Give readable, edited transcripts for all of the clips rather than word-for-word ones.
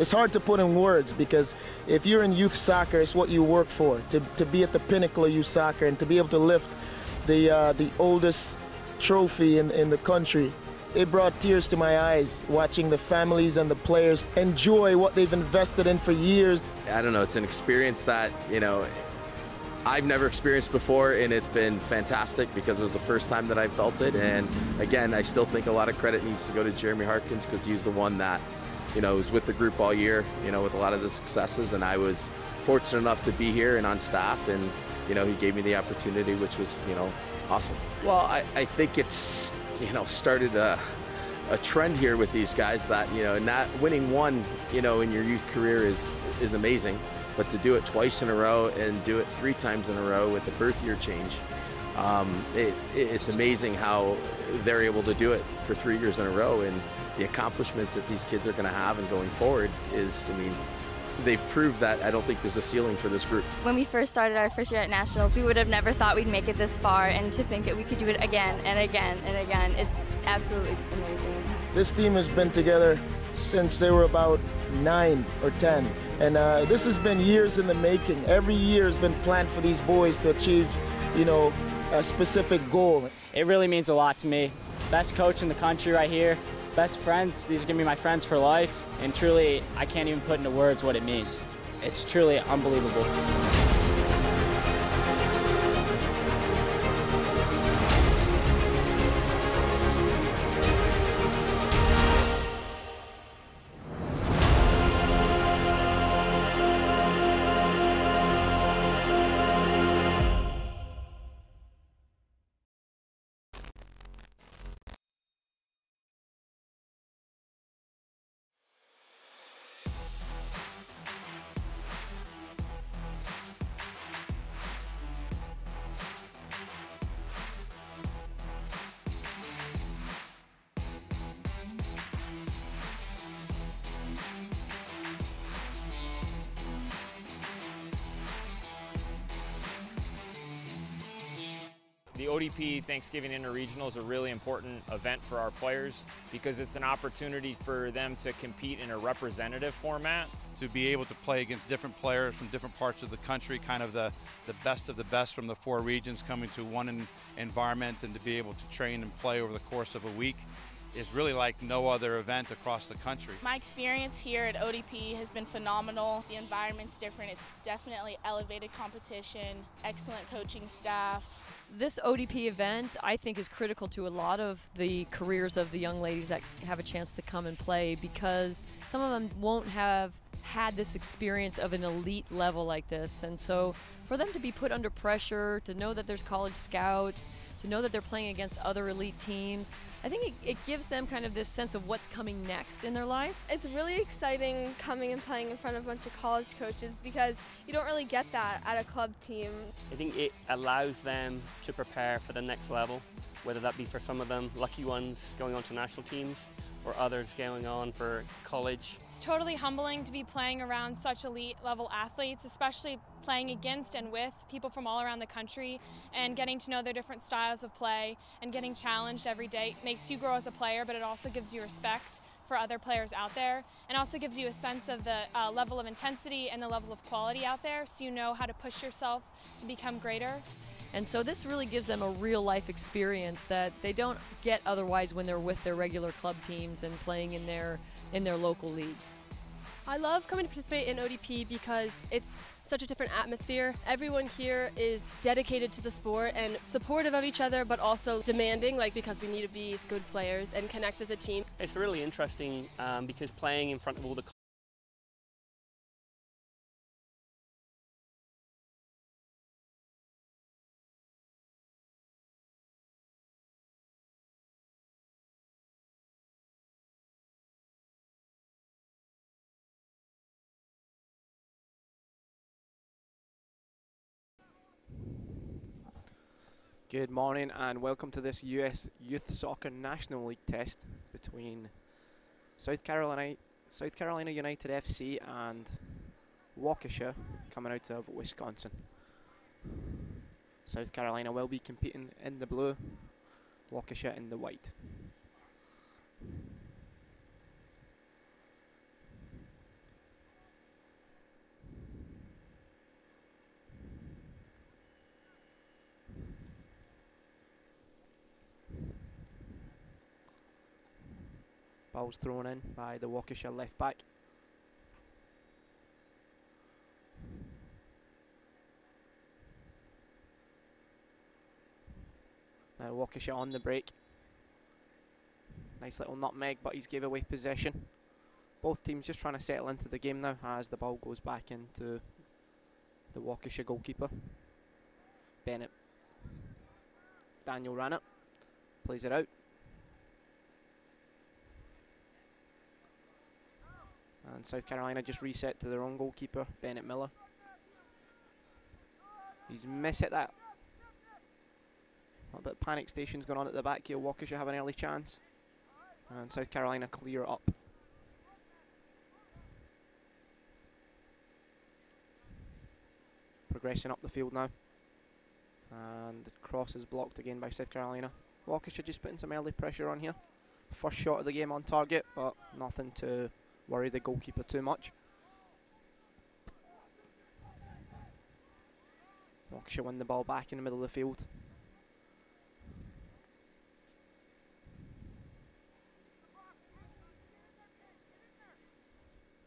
It's hard to put in words, because if you're in youth soccer, it's what you work for, to be at the pinnacle of youth soccer and to be able to lift the oldest trophy in the country. It brought tears to my eyes watching the families and the players enjoy what they've invested in for years. I don't know, it's an experience that, you know, I've never experienced before, and it's been fantastic because it was the first time that I felt it. And again, I still think a lot of credit needs to go to Jeremy Harkins, because he's the one that, you know, was with the group all year, you know, with a lot of the successes. And I was fortunate enough to be here and on staff, and, you know, he gave me the opportunity, which was, you know, awesome. Well, I think it's, you know, started a trend here with these guys that, you know, not winning one, you know, in your youth career is amazing, but to do it twice in a row and do it 3 times in a row with the birth year change, it's amazing how they're able to do it for 3 years in a row. And the accomplishments that these kids are going to have and going forward is, I mean, they've proved that I don't think there's a ceiling for this group. When we first started our first year at Nationals, we would have never thought we'd make it this far, and to think that we could do it again and again and again, it's absolutely amazing. This team has been together since they were about 9 or 10, and this has been years in the making. Every year has been planned for these boys to achieve, you know, a specific goal. It really means a lot to me. Best coach in the country right here. Best friends, these are going to be my friends for life, and truly, I can't even put into words what it means. It's truly unbelievable. The Odp Thanksgiving Inter-Regional is a really important event for our players because it's an opportunity for them to compete in a representative format. To be able to play against different players from different parts of the country, kind of the best of the best from the 4 regions coming to one environment, and to be able to train and play over the course of a week is really like no other event across the country. My experience here at ODP has been phenomenal. The environment's different. It's definitely elevated competition, excellent coaching staff. This ODP event, I think, is critical to a lot of the careers of the young ladies that have a chance to come and play, because some of them won't have had this experience of an elite level like this. And so for them to be put under pressure, to know that there's college scouts, to know that they're playing against other elite teams, I think it gives them kind of this sense of what's coming next in their life. It's really exciting coming and playing in front of a bunch of college coaches, because you don't really get that at a club team. I think it allows them to prepare for the next level, whether that be for some of them, lucky ones going on to national teams, or others going on for college. It's totally humbling to be playing around such elite level athletes, especially playing against and with people from all around the country, and getting to know their different styles of play and getting challenged every day. It makes you grow as a player, but it also gives you respect for other players out there, and also gives you a sense of the level of intensity and the level of quality out there, so you know how to push yourself to become greater. And so this really gives them a real life experience that they don't get otherwise when they're with their regular club teams and playing in their local leagues. I love coming to participate in ODP because it's such a different atmosphere. Everyone here is dedicated to the sport and supportive of each other, but also demanding, because we need to be good players and connect as a team. It's really interesting because playing in front of all the Good morning and welcome to this US Youth Soccer National League test between South Carolina United FC and Waukesha, coming out of Wisconsin. South Carolina will be competing in the blue, Waukesha in the white. Ball's thrown in by the Waukesha left back. Now Waukesha on the break. Nice little nutmeg, but he's gave away possession. Both teams just trying to settle into the game now as the ball goes back into the Waukesha goalkeeper. Bennett. Daniel ran it. Plays it out. And South Carolina just reset to their own goalkeeper, Bennett Miller. He's mishit that. A bit of panic stations going on at the back here. Waukesha have an early chance. And South Carolina clear up. Progressing up the field now. And the cross is blocked again by South Carolina. Waukesha just putting some early pressure on here. First shot of the game on target, but nothing to worry the goalkeeper too much. Waukesha win the ball back in the middle of the field.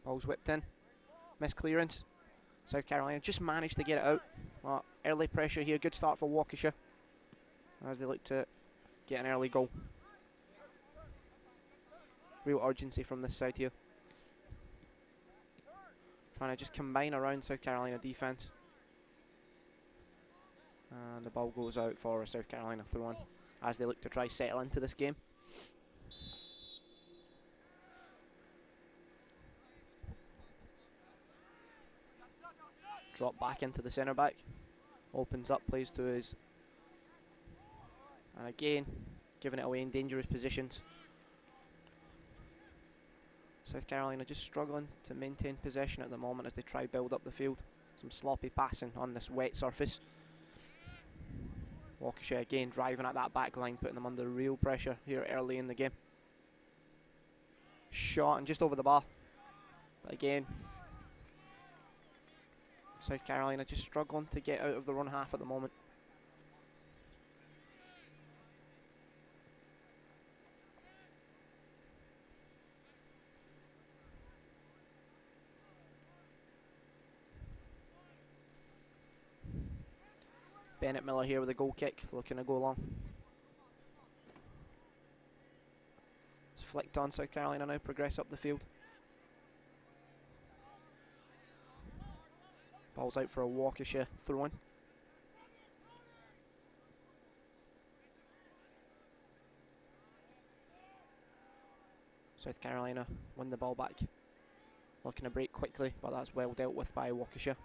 Ball's whipped in. Missed clearance. South Carolina just managed to get it out. Well, early pressure here. Good start for Waukesha as they look to get an early goal. Real urgency from this side here. Trying to just combine around South Carolina defence. And the ball goes out for a South Carolina throw-in as they look to try settle into this game. Drop back into the centre back. Opens up, plays to his. And again, giving it away in dangerous positions. South Carolina just struggling to maintain possession at the moment as they try build up the field. Some sloppy passing on this wet surface. Waukesha again driving at that back line, putting them under real pressure here early in the game. Shot and just over the bar. But again, South Carolina just struggling to get out of the run half at the moment. Bennett Miller here with a goal kick, looking to go long. It's flicked on. South Carolina now progress up the field. Ball's out for a Waukesha throw-in. South Carolina win the ball back. Looking to break quickly, but that's well dealt with by Waukesha.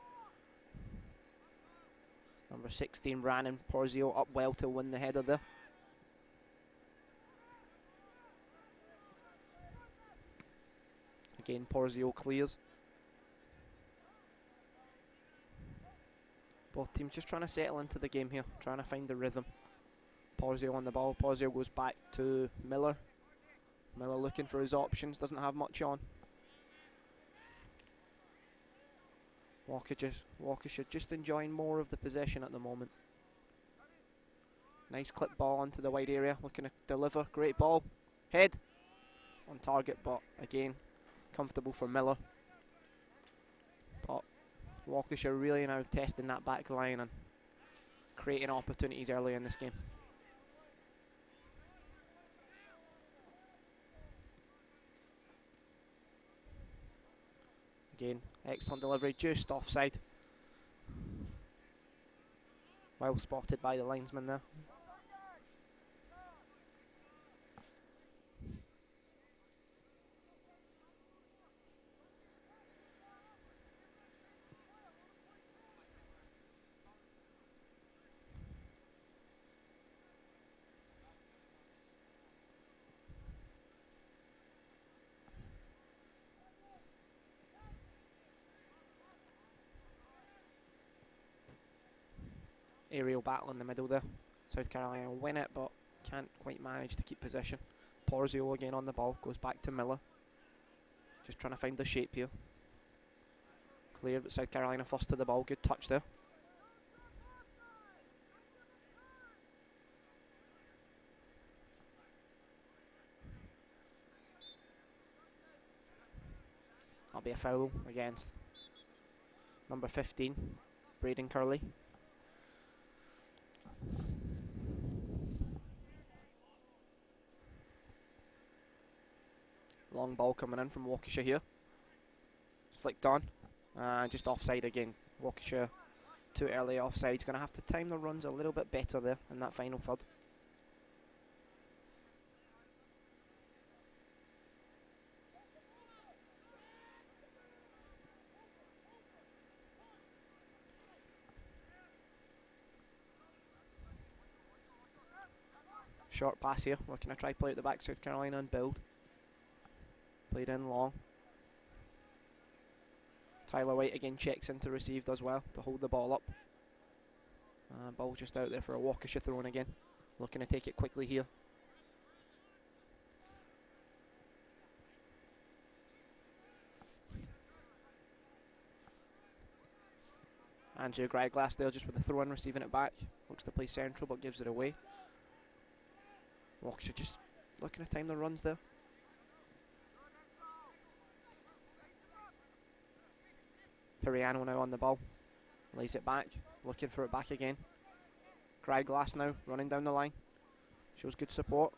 Number 16, Brannon Porzio, up well to win the header there. Again, Porzio clears. Both teams just trying to settle into the game here, trying to find the rhythm. Porzio on the ball. Porzio goes back to Miller. Miller looking for his options, doesn't have much on. Waukesha just enjoying more of the possession at the moment. Nice clip ball onto the wide area, looking to deliver. Great ball. Head on target, but again, comfortable for Miller. But Waukesha really now testing that back line and creating opportunities early in this game. Again, excellent delivery, just offside. Well spotted by the linesman there. Aerial battle in the middle there. South Carolina win it, but can't quite manage to keep possession. Porzio again on the ball, goes back to Miller. Just trying to find the shape here. Clear, but South Carolina first to the ball. Good touch there. That'll be a foul against number 15, Braden Curley. Long ball coming in from Waukesha here. Flicked on. Just offside again. Waukesha too early offside. He's going to have to time the runs a little bit better there in that final third. Short pass here. We're going to try play at the back, South Carolina, and build. Played in long. Tyler White again checks in to receive, does well to hold the ball up. Ball just out there for a Waukesha throw-in again. Looking to take it quickly here. Andrew Greiglass there just with the throw-in, receiving it back. Looks to play central but gives it away. Waukesha just looking to time the runs there. Piriano now on the ball. Lays it back, looking for it back again. Greiglass now running down the line. Shows good support.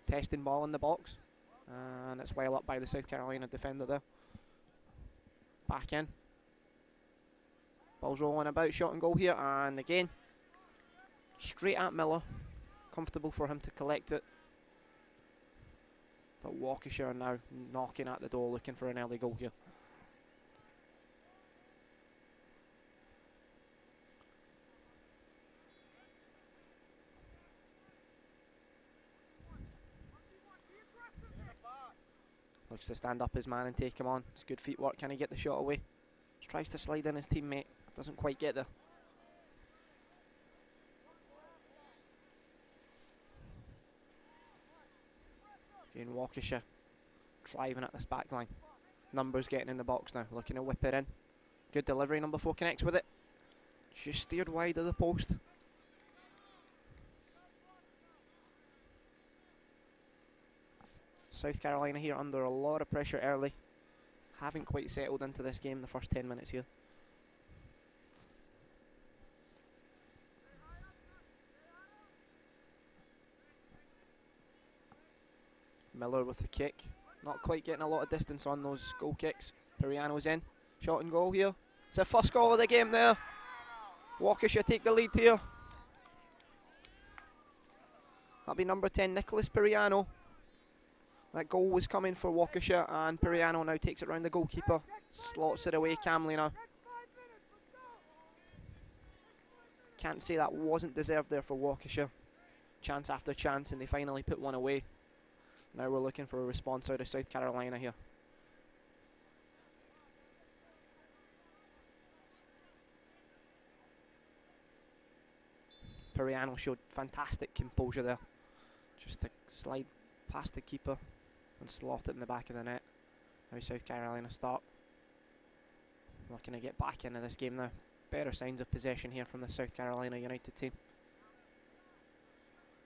Testing ball in the box. And it's well up by the South Carolina defender there. Back in. Ball's rolling about, shot and goal here. And again, straight at Miller. Comfortable for him to collect it. But Waukesha are now knocking at the door, looking for an early goal here. Looks to stand up his man and take him on. It's good feet work. Can he get the shot away? Just tries to slide in his teammate. Doesn't quite get there. Again, Waukesha driving at this back line. Numbers getting in the box now. Looking to whip it in. Good delivery. Number 4 connects with it. Just steered wide of the post. South Carolina here under a lot of pressure early. Haven't quite settled into this game the first 10 minutes here. Miller with the kick. Not quite getting a lot of distance on those goal kicks. Piriano's in. Shot and goal here. It's the first goal of the game there. Waukesha take the lead here. That'll be number 10, Nicholas Piriano. That goal was coming for Waukesha, and Piriano now takes it round the goalkeeper. Slots it away calmly now. Can't say that wasn't deserved there for Waukesha. Chance after chance, and they finally put one away. Now we're looking for a response out of South Carolina here. Piriano showed fantastic composure there. Just to slide past the keeper and slot it in the back of the net. Now South Carolina start. Looking to get back into this game now. Better signs of possession here from the South Carolina United team.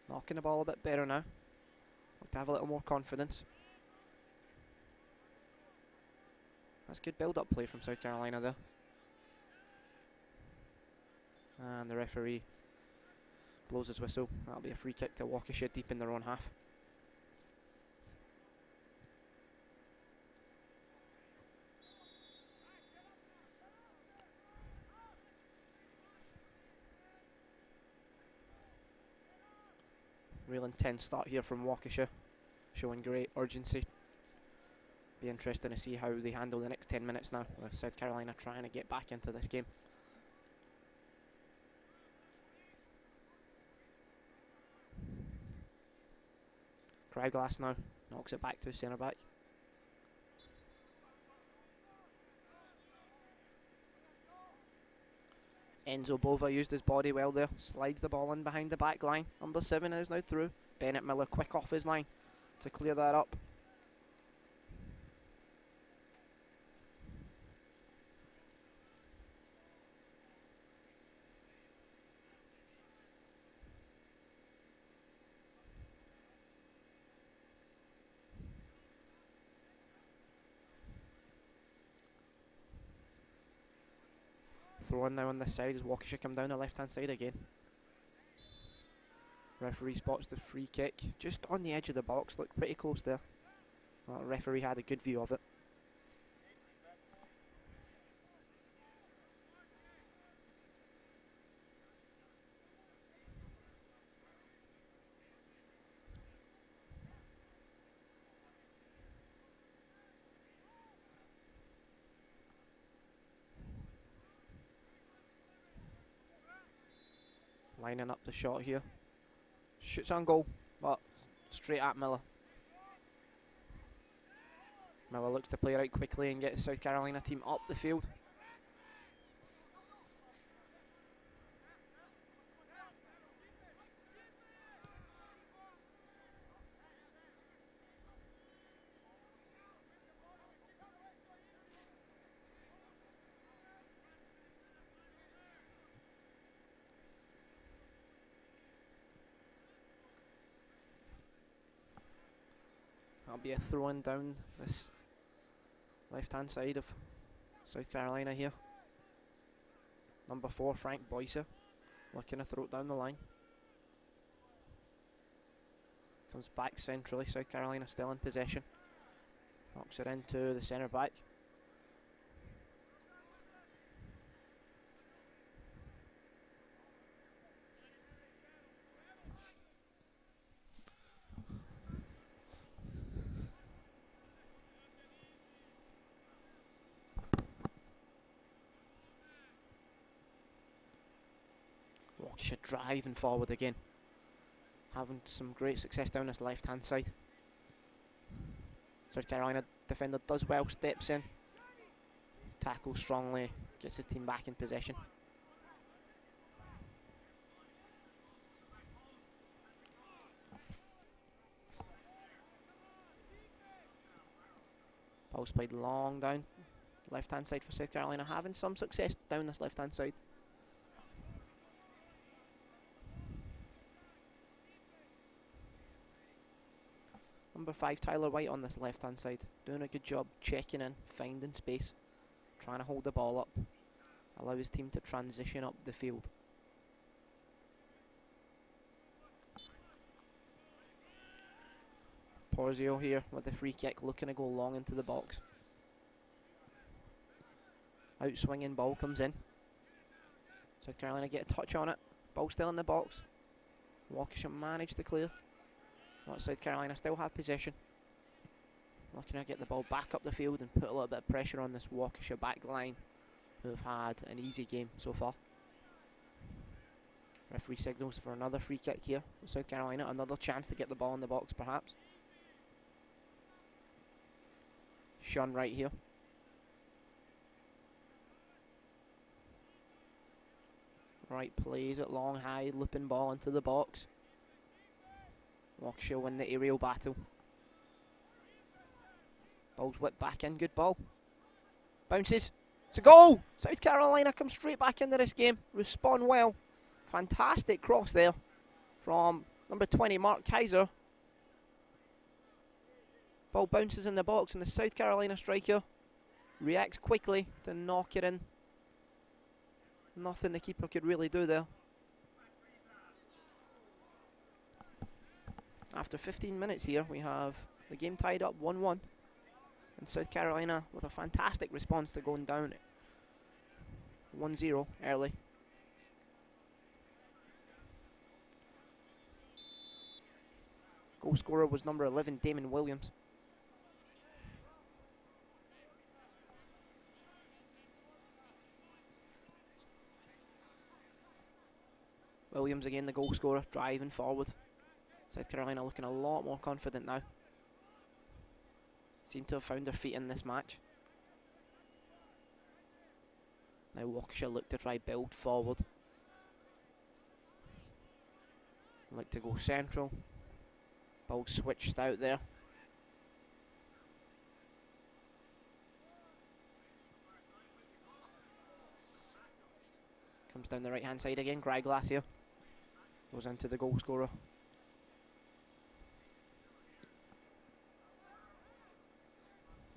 Knocking the ball a bit better now. Look to have a little more confidence. That's good build-up play from South Carolina there. And the referee blows his whistle. That'll be a free kick to Waukesha deep in their own half. Real intense start here from Waukesha, showing great urgency. Be interesting to see how they handle the next 10 minutes now, with South Carolina trying to get back into this game. Greiglass now knocks it back to his centre back. Enzo Bova used his body well there, slides the ball in behind the back line. Number 7 is now through. Bennett Miller quick off his line to clear that up. throw in now on this side as Waukesha come down the left-hand side again. Referee spots the free kick just on the edge of the box, looked pretty close there. Well, the referee had a good view of it. Lining up the shot here. Shoots on goal, but straight at Miller. Miller looks to play right quickly and get the South Carolina team up the field. That'll be a throw-in down this left-hand side of South Carolina here. Number 4, Frank Boycer, looking to throw it down the line. Comes back centrally, South Carolina still in possession. Knocks it into the centre back. Waukesha driving forward again, having some great success down this left hand side. South Carolina defender does well, steps in, tackles strongly, gets his team back in possession. Ball's played long down left hand side for South Carolina, having some success down this left hand side. Number 5, Tyler White on this left-hand side, doing a good job checking in, finding space, trying to hold the ball up, allow his team to transition up the field. Porzio here with the free kick, looking to go long into the box. Outswinging ball comes in. South Carolina get a touch on it, ball still in the box. Waukesha managed to clear. But South Carolina still have possession. Looking to get the ball back up the field and put a little bit of pressure on this Waukesha back line, who have had an easy game so far. Referee signals for another free kick here for South Carolina. Another chance to get the ball in the box perhaps. Sean right here. Right plays it long, high, looping ball into the box. Waukesha win the aerial battle. Ball's whipped back in, good ball. Bounces, it's a goal! South Carolina come straight back into this game, respond well. Fantastic cross there from number 20, Mark Kaiser. Ball bounces in the box and the South Carolina striker reacts quickly to knock it in. Nothing the keeper could really do there. After 15 minutes here, we have the game tied up 1-1. And South Carolina with a fantastic response to going down 1-0 early. Goal scorer was number 11, Damon Williams. Williams again, the goal scorer, driving forward. South Carolina looking a lot more confident now. Seem to have found their feet in this match. Now Waukesha look to try build forward. Look to go central. Ball switched out there. Comes down the right hand side again, Gryglass here. Goes into the goal scorer.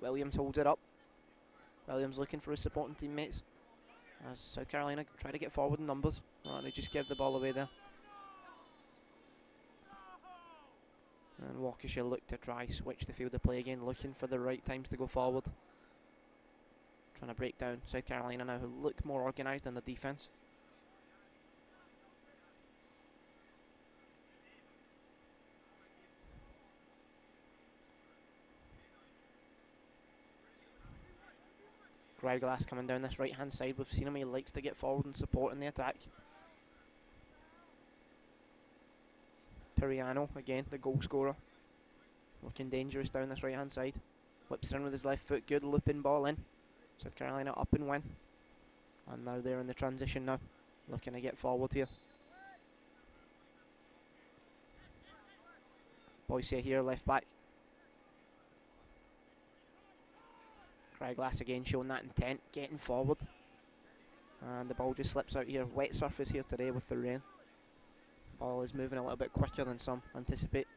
Williams holds it up. Williams looking for his supporting teammates. as South Carolina try to get forward in numbers. They just give the ball away there. And Waukesha look to try switch the field of play again, looking for the right times to go forward. Trying to break down South Carolina now, who look more organised in the defence. Glass coming down this right hand side. We've seen him, he likes to get forward and support in the attack. Piriano again, the goal scorer, looking dangerous down this right hand side. Whips in with his left foot, good looping ball in. South Carolina up and win. And now they're in the transition now, looking to get forward here. Boyce here, left back. Glass again showing that intent, getting forward. And the ball just slips out here. Wet surface here today with the rain. Ball is moving a little bit quicker than some anticipate.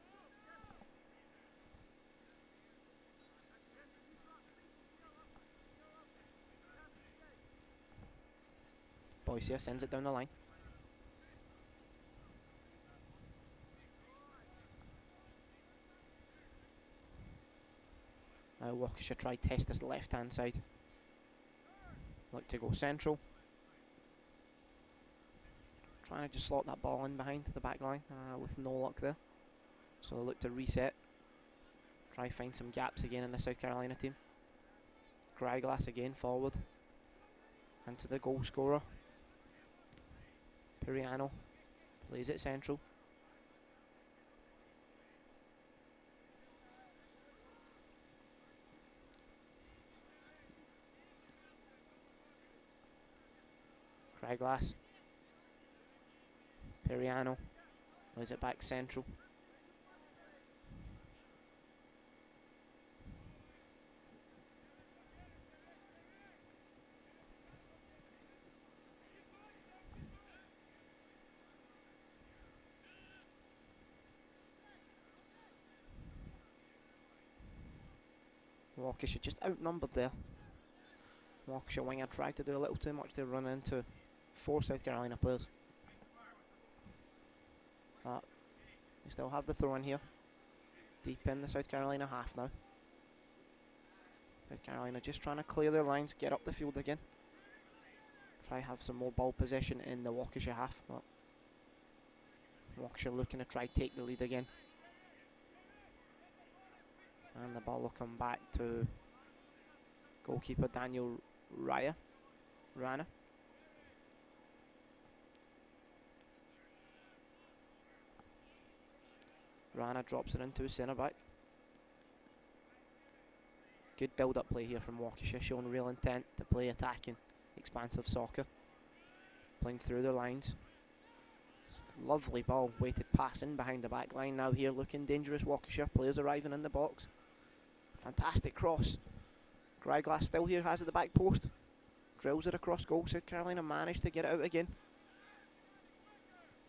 Boyce here sends it down the line. Now Waukesha try test this left hand side. Look to go central. Trying to just slot that ball in behind the back line with no luck there. So they look to reset. Try find some gaps again in the South Carolina team. Glass again forward. And to the goal scorer. Piriano plays it central. Glass. Piriano plays it back central. Waukesha just outnumbered there. Waukesha winger tried to do a little too much to run into 4 South Carolina players. But we still have the throw in here. Deep in the South Carolina half now. South Carolina just trying to clear their lines, get up the field again. Try have some more ball possession in the Waukesha half. But Waukesha looking to try take the lead again. And the ball will come back to goalkeeper Daniel Rana. Rana drops it into his centre back. Good build-up play here from Waukesha, showing real intent to play attacking, expansive soccer. Playing through the lines. Lovely ball, weighted pass in behind the back line. Now here looking dangerous, Waukesha. Players arriving in the box. Fantastic cross. Glass still here, has it at the back post. Drills it across goal. South Carolina managed to get it out again.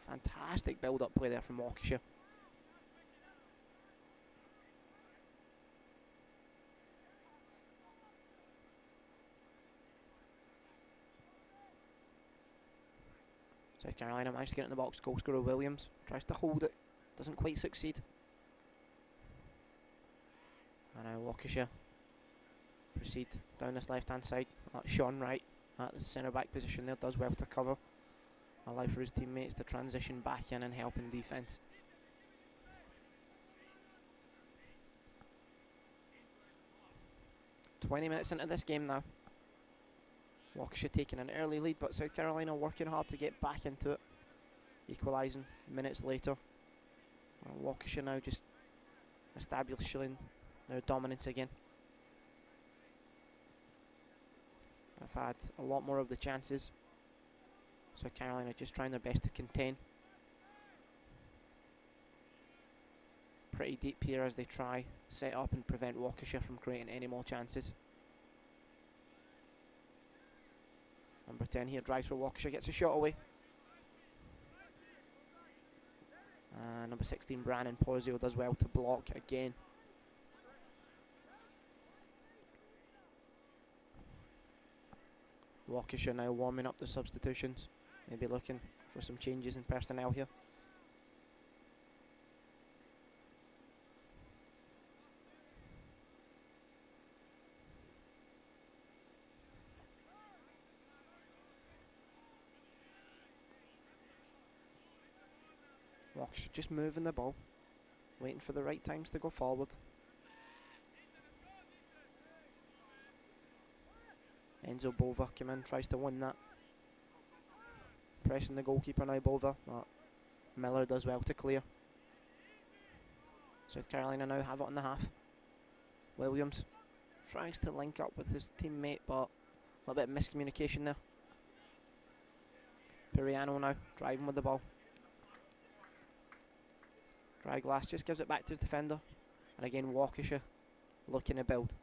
Fantastic build-up play there from Waukesha. South Carolina managed to get in the box. Goal scorer Williams tries to hold it, doesn't quite succeed. And now Waukesha proceed down this left hand side. Sean Wright at the centre back position there does well to cover. Allow for his teammates to transition back in and help in defence. "20 minutes into this game now. Waukesha taking an early lead, but South Carolina working hard to get back into it. Equalising minutes later. Waukesha now just establishing their dominance again. I've had a lot more of the chances. South Carolina just trying their best to contain. Pretty deep here as they try set up and prevent Waukesha from creating any more chances. Number 10 here drives for Waukesha, gets a shot away. Number 16 Brandon Porzio does well to block again. Waukesha now warming up the substitutions, maybe looking for some changes in personnel here. Waukesha just moving the ball, waiting for the right times to go forward. Enzo Bova came in, tries to win that. Pressing the goalkeeper now, Bova, but Miller does well to clear. South Carolina now have it on the half. Williams tries to link up with his teammate, but a little bit of miscommunication there. Piriano now driving with the ball. Dry Glass just gives it back to his defender. And again, Waukesha looking to build.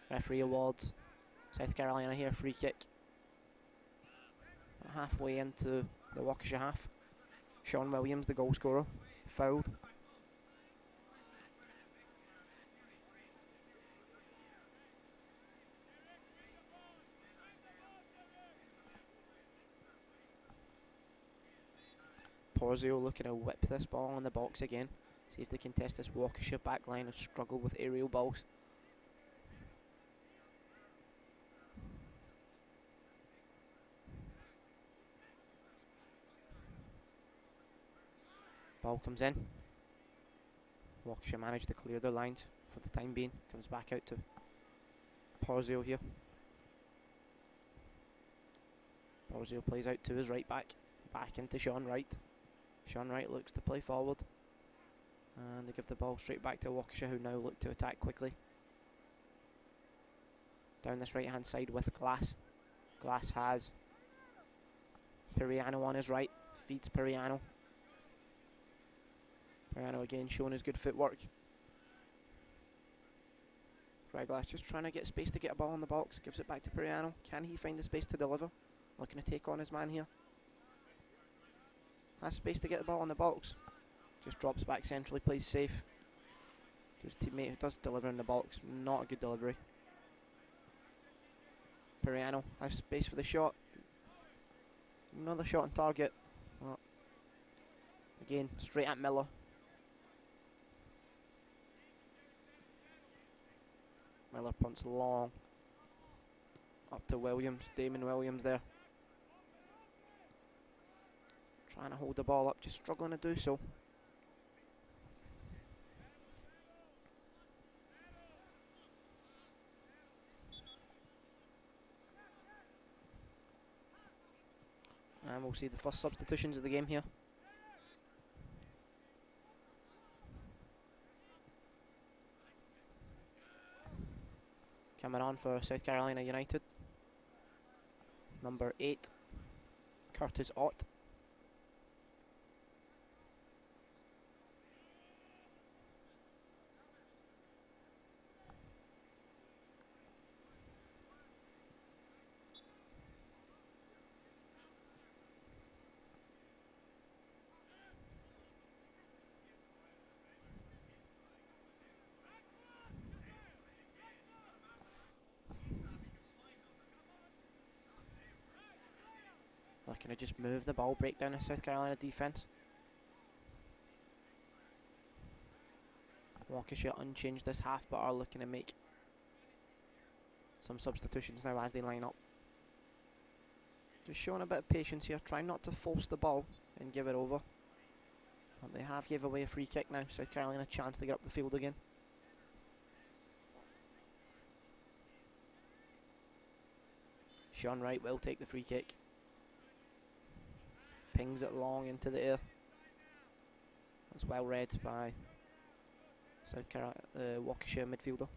Referee awards South Carolina here, free kick. Halfway into the Waukesha half. Sean Williams, the goal scorer, fouled. Porzio looking to whip this ball in the box again. See if they can test this Waukesha backline and struggle with aerial balls. Ball comes in. Waukesha managed to clear their lines for the time being. Comes back out to Porzio here. Porzio plays out to his right back. Back into Sean Wright. Sean Wright looks to play forward. And they give the ball straight back to Waukesha, who now look to attack quickly. Down this right hand side with Glass. Glass has Piriano on his right. Feeds Piriano. Piriano again showing his good footwork. Glass just trying to get space to get a ball in the box. Gives it back to Piriano. Can he find the space to deliver? Looking to take on his man here. Has space to get the ball in the box. Just drops back centrally, plays safe. To his teammate who does deliver in the box. Not a good delivery. Piriano has space for the shot. Another shot on target. Oh. Again, straight at Miller. Miller punts long. Up to Williams, Damon Williams there. Trying to hold the ball up, just struggling to do so. And we'll see the first substitutions of the game here. Coming on for South Carolina United. Number 8, Curtis Ott. Looking to just move the ball, break down the South Carolina defence. Waukesha unchanged this half, but are looking to make some substitutions now as they line up. Just showing a bit of patience here, trying not to force the ball and give it over. But they have gave away a free kick now. South Carolina a chance to get up the field again. Sean Wright will take the free kick. Pings it long into the air. That's well read by South Carolina, Waukesha midfielder.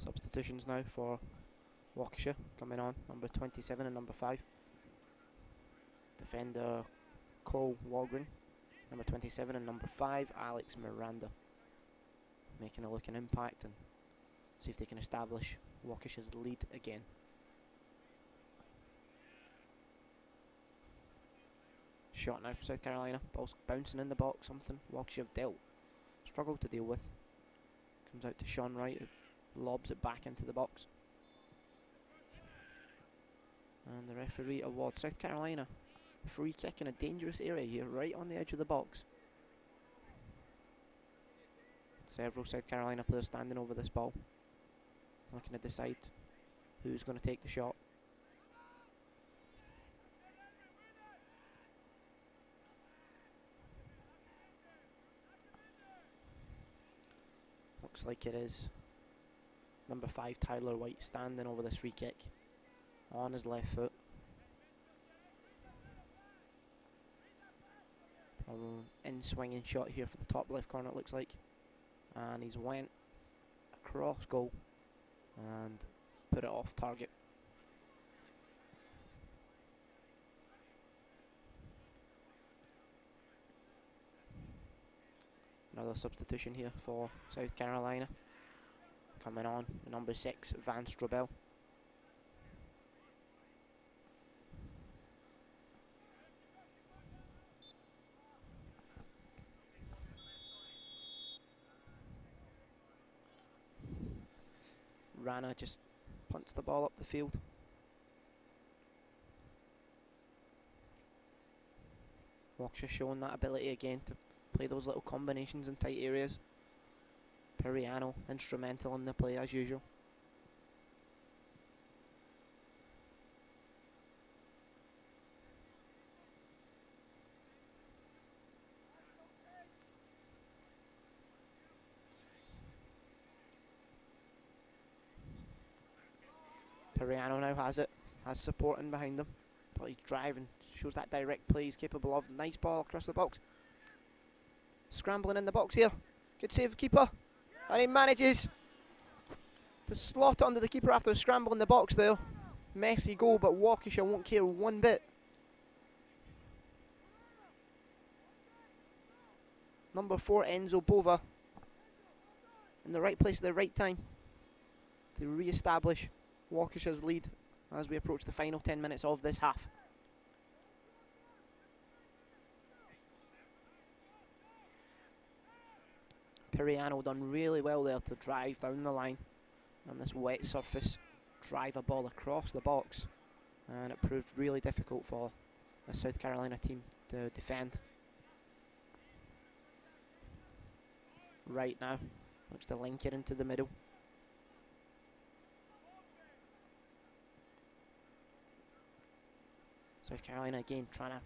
Substitutions now for Waukesha coming on, number 27 and number 5. Defender Cole Walgren, number 27, and number 5, Alex Miranda. Making a look and impact and see if they can establish Waukesha's lead again. Shot now for South Carolina, ball's bouncing in the box, something Waukesha have struggled to deal with. Comes out to Sean Wright, who lobs it back into the box. And the referee awards South Carolina a free kick in a dangerous area here, right on the edge of the box. Several South Carolina players standing over this ball, looking to decide who's going to take the shot. Looks like it is number 5 Tyler White standing over this free kick on his left foot. In swinging shot here for the top left corner, it looks like, and he's went across goal and put it off target. Another substitution here for South Carolina. Coming on, number 6, Vance Strobel. Rana just punts the ball up the field. Waukesha showing that ability again to play those little combinations in tight areas. Periano instrumental in the play as usual. Periano now has it, has support in behind him, but he's driving, shows that direct play he's capable of. Nice ball across the box. Scrambling in the box here. Good save the keeper. And he manages to slot under the keeper after a scramble in the box there. Messy goal, but Waukesha won't care one bit. Number 4, Enzo Bova, in the right place at the right time to re-establish Waukesha's lead as we approach the final 10 minutes of this half. Periano done really well there to drive down the line on this wet surface, drive a ball across the box, and it proved really difficult for the South Carolina team to defend. Right now, looks to link it into the middle. South Carolina again trying to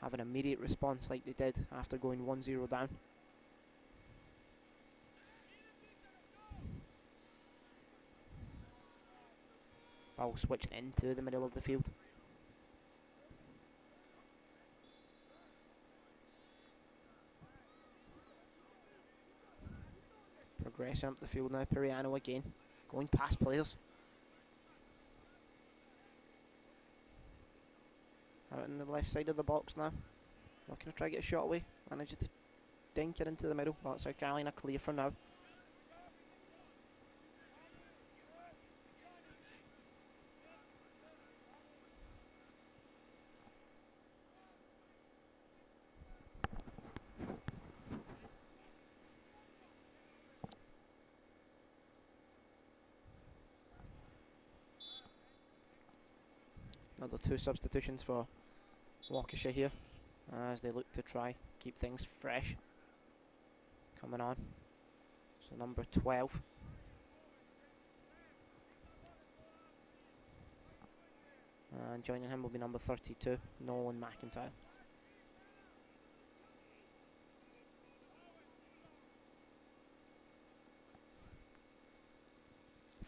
have an immediate response like they did after going 1-0 down. Ball switched into the middle of the field. Progressing up the field now, Periano again, going past players. Out in the left side of the box now. Looking to try to get a shot away. Manages to dink it into the middle, but South Carolina clear for now. Another 2 substitutions for Waukesha here as they look to try keep things fresh. Coming on, so number 12, and joining him will be number 32, Nolan McIntyre.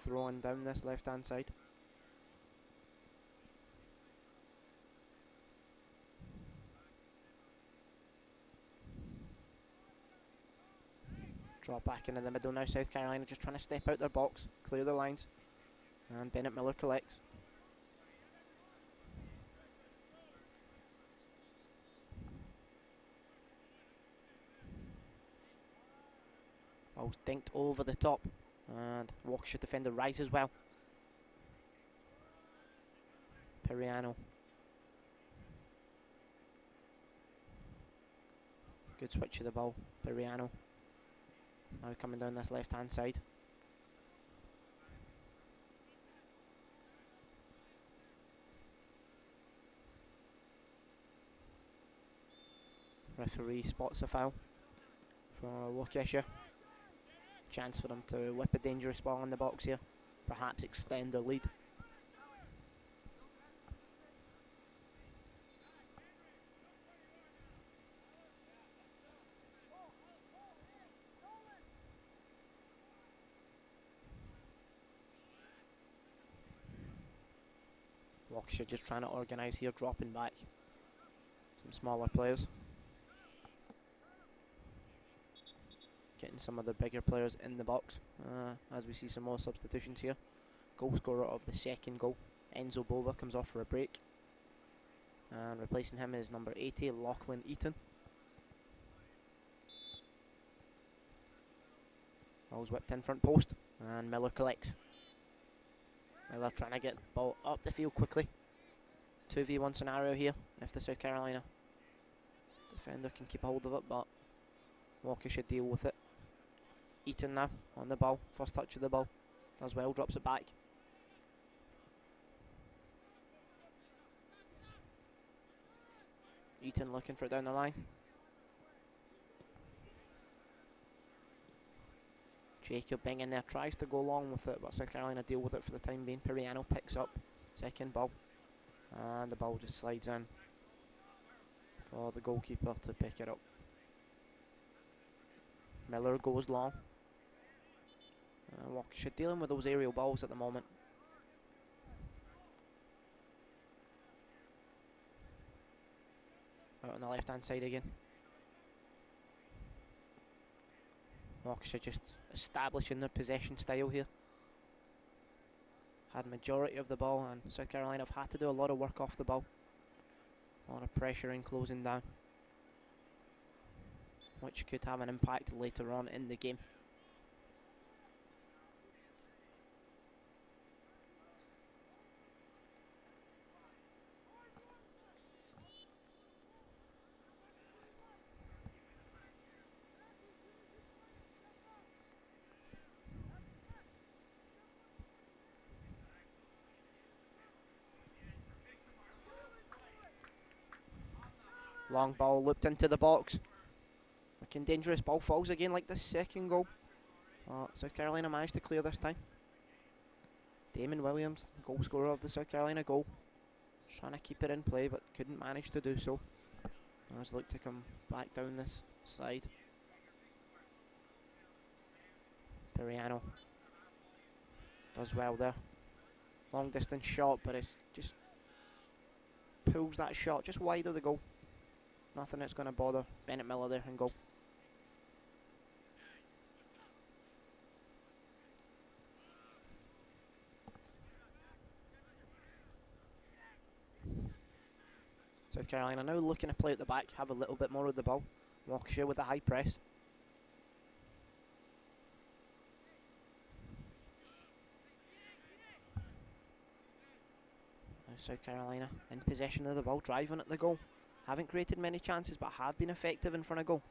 Throwing down this left hand side. Drop back into the middle now. South Carolina just trying to step out their box, clear the lines. And Bennett Miller collects. Ball's dinked over the top. And Waukesha defender rises well. Periano. Good switch of the ball. Periano. Now coming down this left hand side. Referee spots a foul for Waukesha. Chance for them to whip a dangerous ball in the box here. Perhaps extend their lead. Waukesha just trying to organise here, dropping back some smaller players. Getting some of the bigger players in the box as we see some more substitutions here. Goal scorer of the second goal, Enzo Bova, comes off for a break. And replacing him is number 80, Lachlan Eaton. Ball's whipped in front post and Miller collects. Miller trying to get the ball up the field quickly. 2v1 scenario here if the South Carolina defender can keep a hold of it, but Walker should deal with it. Eaton now on the ball, first touch of the ball, does well, drops it back. Eaton looking for it down the line. Jacob Bing in there, tries to go along with it, but South Carolina deal with it for the time being. Periano picks up second ball, and the ball just slides in for the goalkeeper to pick it up. Miller goes long. Waukesha dealing with those aerial balls at the moment. Out on the left hand side again. Waukesha just establishing their possession style here. Had majority of the ball, and South Carolina have had to do a lot of work off the ball. A lot of pressure in closing down, which could have an impact later on in the game. Long ball looped into the box. Looking dangerous. Ball falls again like the second goal. South Carolina managed to clear this time. Damon Williams, goal scorer of the South Carolina goal. Trying to keep it in play but couldn't manage to do so. As look to come back down this side. Periano does well there. Long distance shot, but it's just pulls that shot just wide of the goal. Nothing that's going to bother Bennett Miller there and goal. South Carolina now looking to play at the back, have a little bit more of the ball. Waukesha with a high press. Now South Carolina in possession of the ball, driving at the goal. Haven't created many chances, but have been effective in front of goal.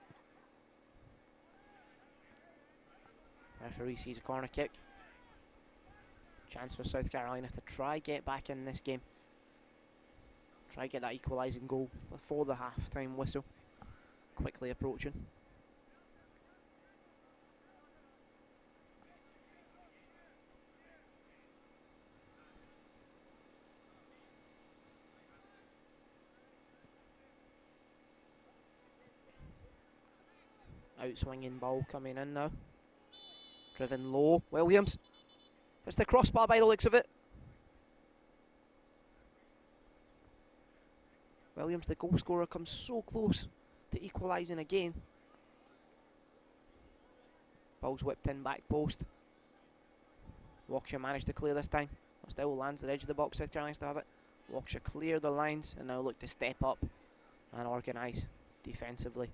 Referee sees a corner kick. Chance for South Carolina to try get back in this game. Try get that equalising goal before the half-time whistle. Quickly approaching. Out-swinging ball coming in now. Driven low. Williams. It's the crossbar by the looks of it. Williams, the goal scorer, comes so close to equalising again. Ball's whipped in back post. Waukesha managed to clear this time. Still lands at the edge of the box. South Carolina still have it. Waukesha clear the lines and now look to step up and organise defensively.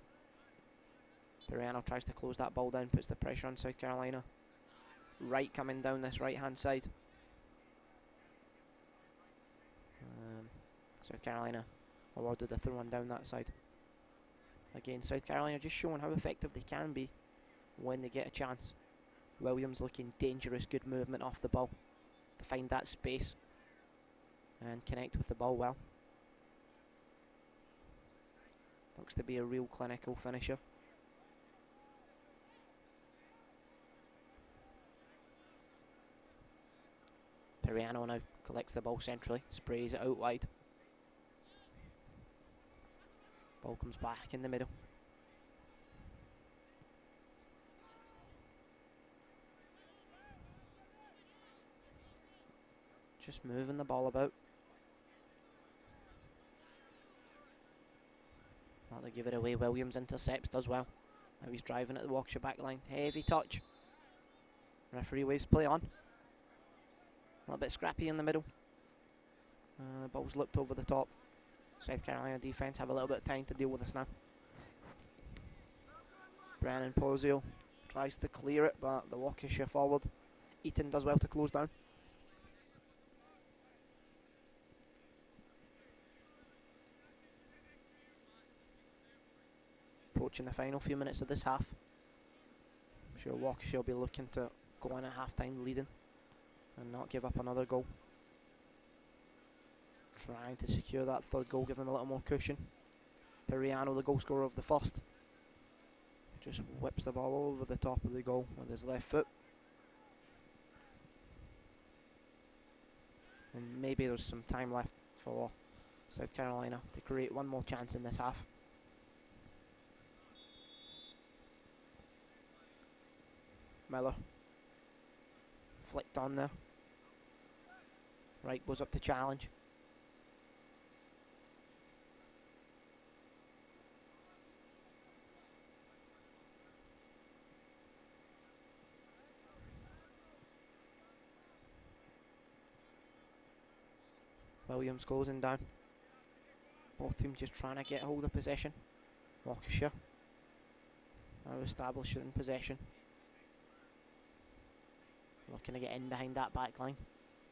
Periano tries to close that ball down, puts the pressure on South Carolina. Right coming down this right hand side. South Carolina awarded a throw one down that side. Again, South Carolina just showing how effective they can be when they get a chance. Williams looking dangerous, good movement off the ball to find that space and connect with the ball well. Looks to be a real clinical finisher. Periano now collects the ball centrally, sprays it out wide. Ball comes back in the middle. Just moving the ball about. Well, they give it away. Williams intercepts, does well. Now he's driving at the Waukesha back line. Heavy touch. Referee waves play on. A little bit scrappy in the middle. The ball's looked over the top. South Carolina defence have a little bit of time to deal with this now. Brennan Pozio tries to clear it, but the Waukesha forward. Eaton does well to close down. Approaching the final few minutes of this half. I'm sure Waukesha will be looking to go in at half time leading and not give up another goal. Trying to secure that third goal, give them a little more cushion. Periano, the goal scorer of the first, just whips the ball over the top of the goal with his left foot. And maybe there's some time left for South Carolina to create one more chance in this half. Miller flicked on there. Right goes up to challenge. Williams closing down. Both teams just trying to get hold of possession. Waukesha now established in possession. Looking to get in behind that back line.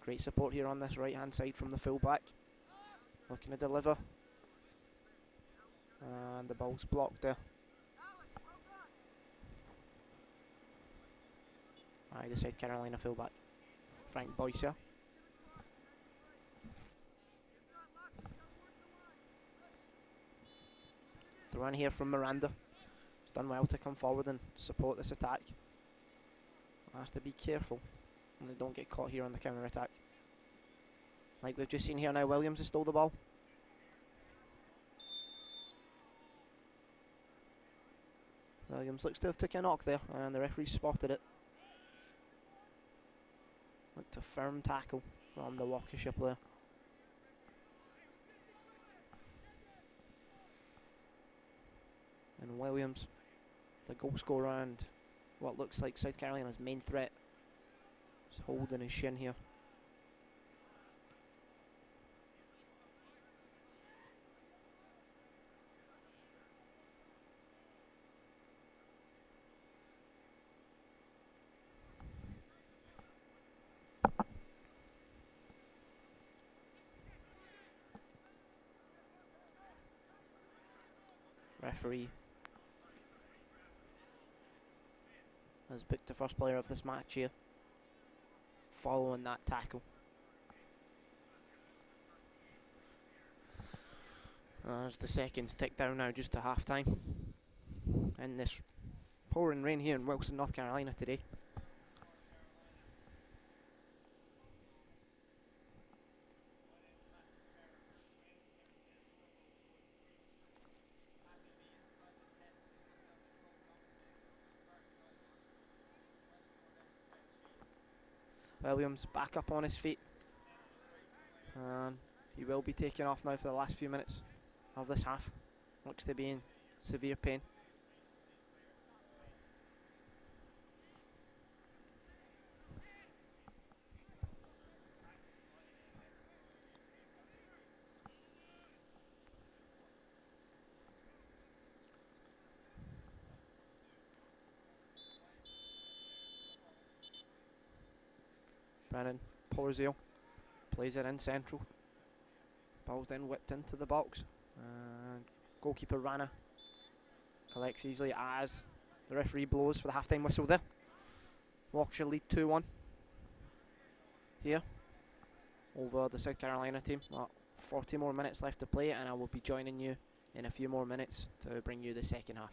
Great support here on this right hand side from the full back. Looking to deliver. And the ball's blocked there. Aye, the South Carolina full back. Frank Boyce here. Throw in here from Miranda. He's done well to come forward and support this attack. Has to be careful and they don't get caught here on the counter attack. Like we've just seen here now, Williams has stole the ball. Williams looks to have took a knock there and the referee spotted it. Looked a firm tackle from the Waukesha player. And Williams, the goal scorer and what looks like South Carolina's main threat, is holding his shin here. Referee has booked the first player of this match here following that tackle. As the seconds tick down now just to half time in this pouring rain here in Wilson, North Carolina today. Williams back up on his feet and he will be taken off now for the last few minutes of this half. Looks to be in severe pain. Brennan Porzio plays it in central. Ball's then whipped into the box. And goalkeeper Rana collects easily as the referee blows for the half-time whistle there. Waukesha lead 2-1 here over the South Carolina team. 40 more minutes left to play, and I will be joining you in a few more minutes to bring you the second half.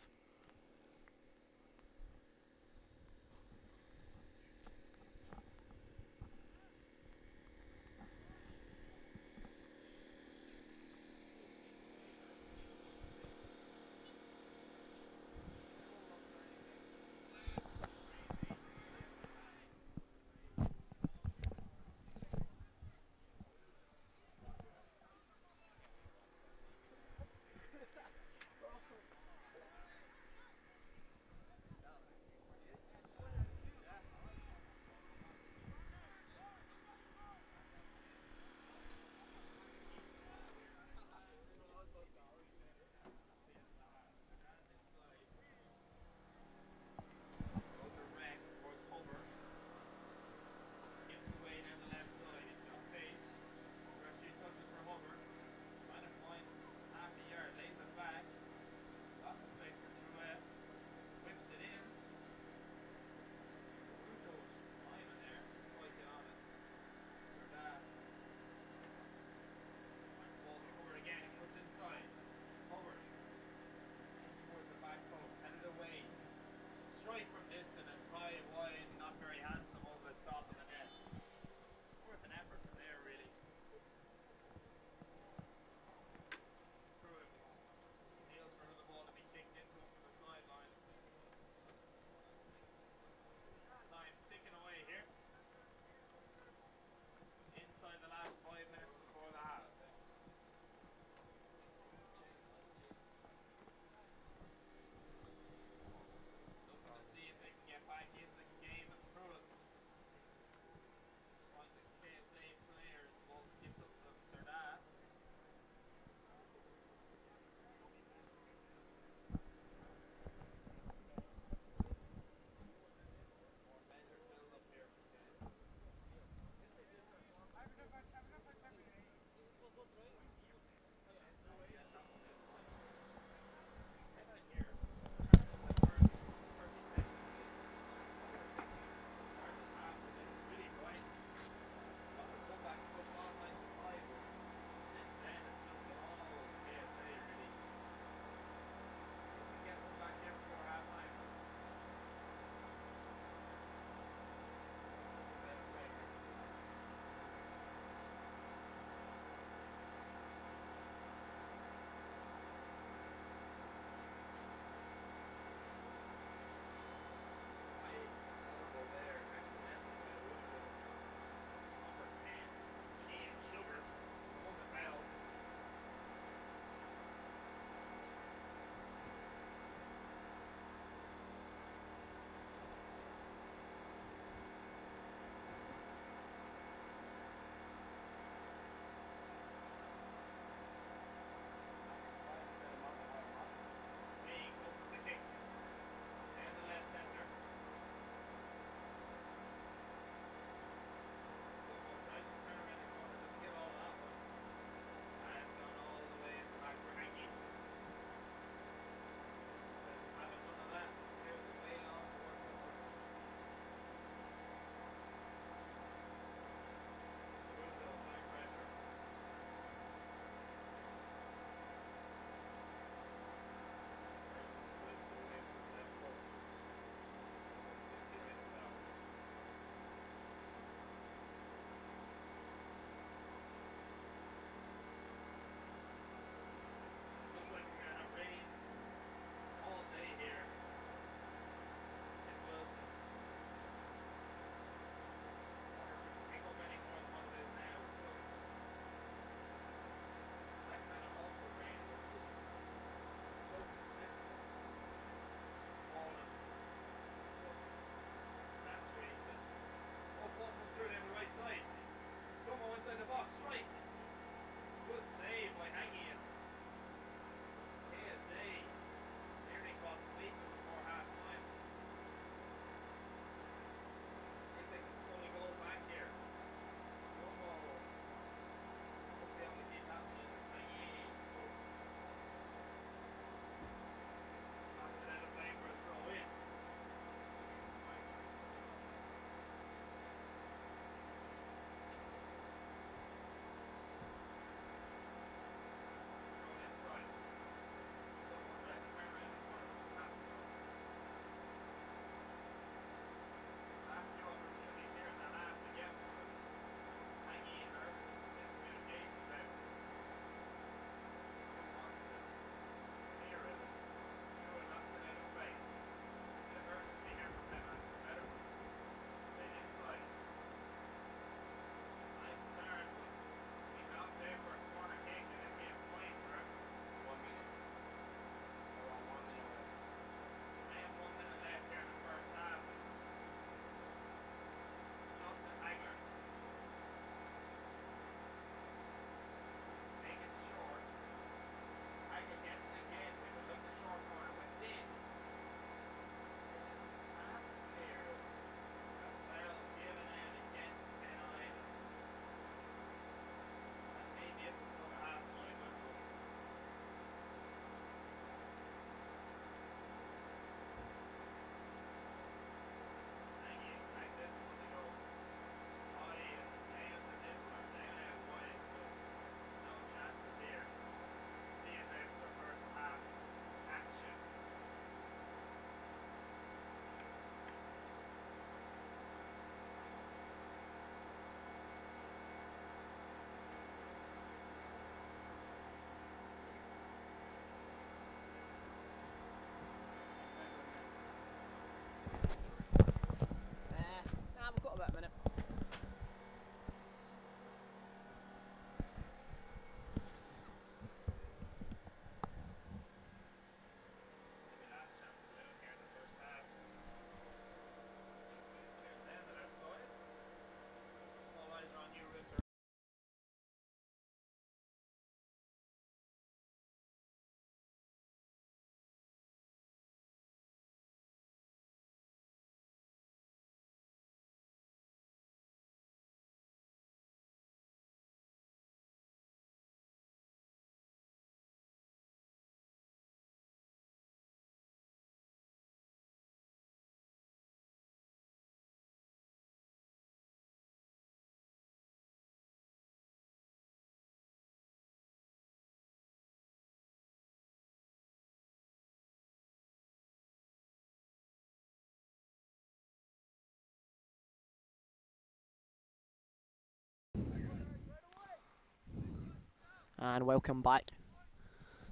And welcome back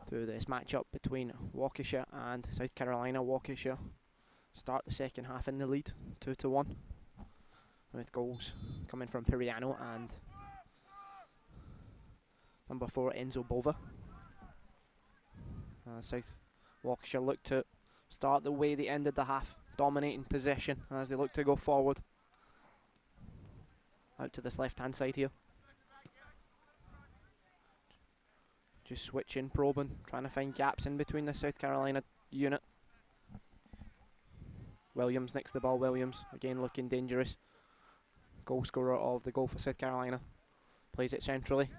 to this matchup between Waukesha and South Carolina. Waukesha start the second half in the lead, 2-1, with goals coming from Piriano and number 4 Enzo Bova. South Waukesha look to start the way they ended the half, dominating possession as they look to go forward. Out to this left hand side here. Just switching, probing, trying to find gaps in between the South Carolina unit. Williams next to the ball. Williams again looking dangerous. Goal scorer of the goal for South Carolina. Plays it centrally.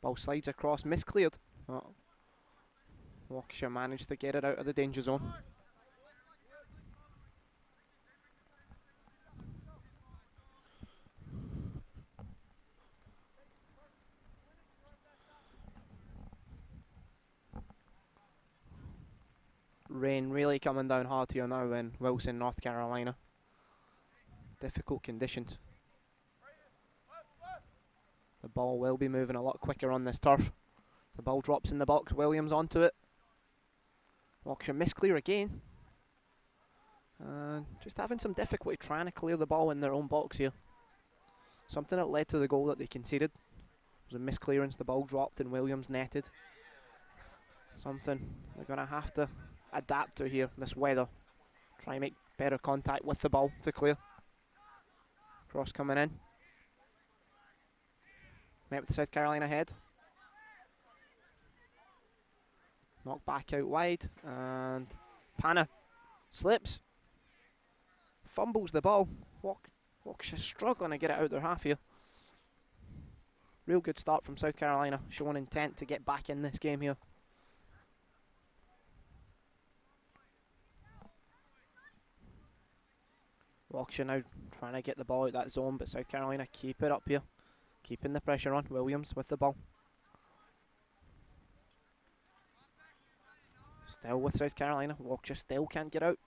Ball slides across, miscleared. Oh. Waukesha managed to get it out of the danger zone. Rain really coming down hard here now in Wilson, North Carolina. Difficult conditions. The ball will be moving a lot quicker on this turf. The ball drops in the box, Williams onto it. Waukesha misclear again. Just having some difficulty trying to clear the ball in their own box here. Something that led to the goal that they conceded. It was a misclearance, the ball dropped and Williams netted. Something they're going to have to adapt to here, this weather. Try and make better contact with the ball to clear. Cross coming in. Met with the South Carolina head. Knocked back out wide, and Pana slips. Fumbles the ball. Waukesha struggling to get it out their half here. Real good start from South Carolina, showing intent to get back in this game here. Waukesha now trying to get the ball out that zone, but South Carolina keep it up here. Keeping the pressure on. Williams with the ball. Still with South Carolina. Waukesha still can't get out.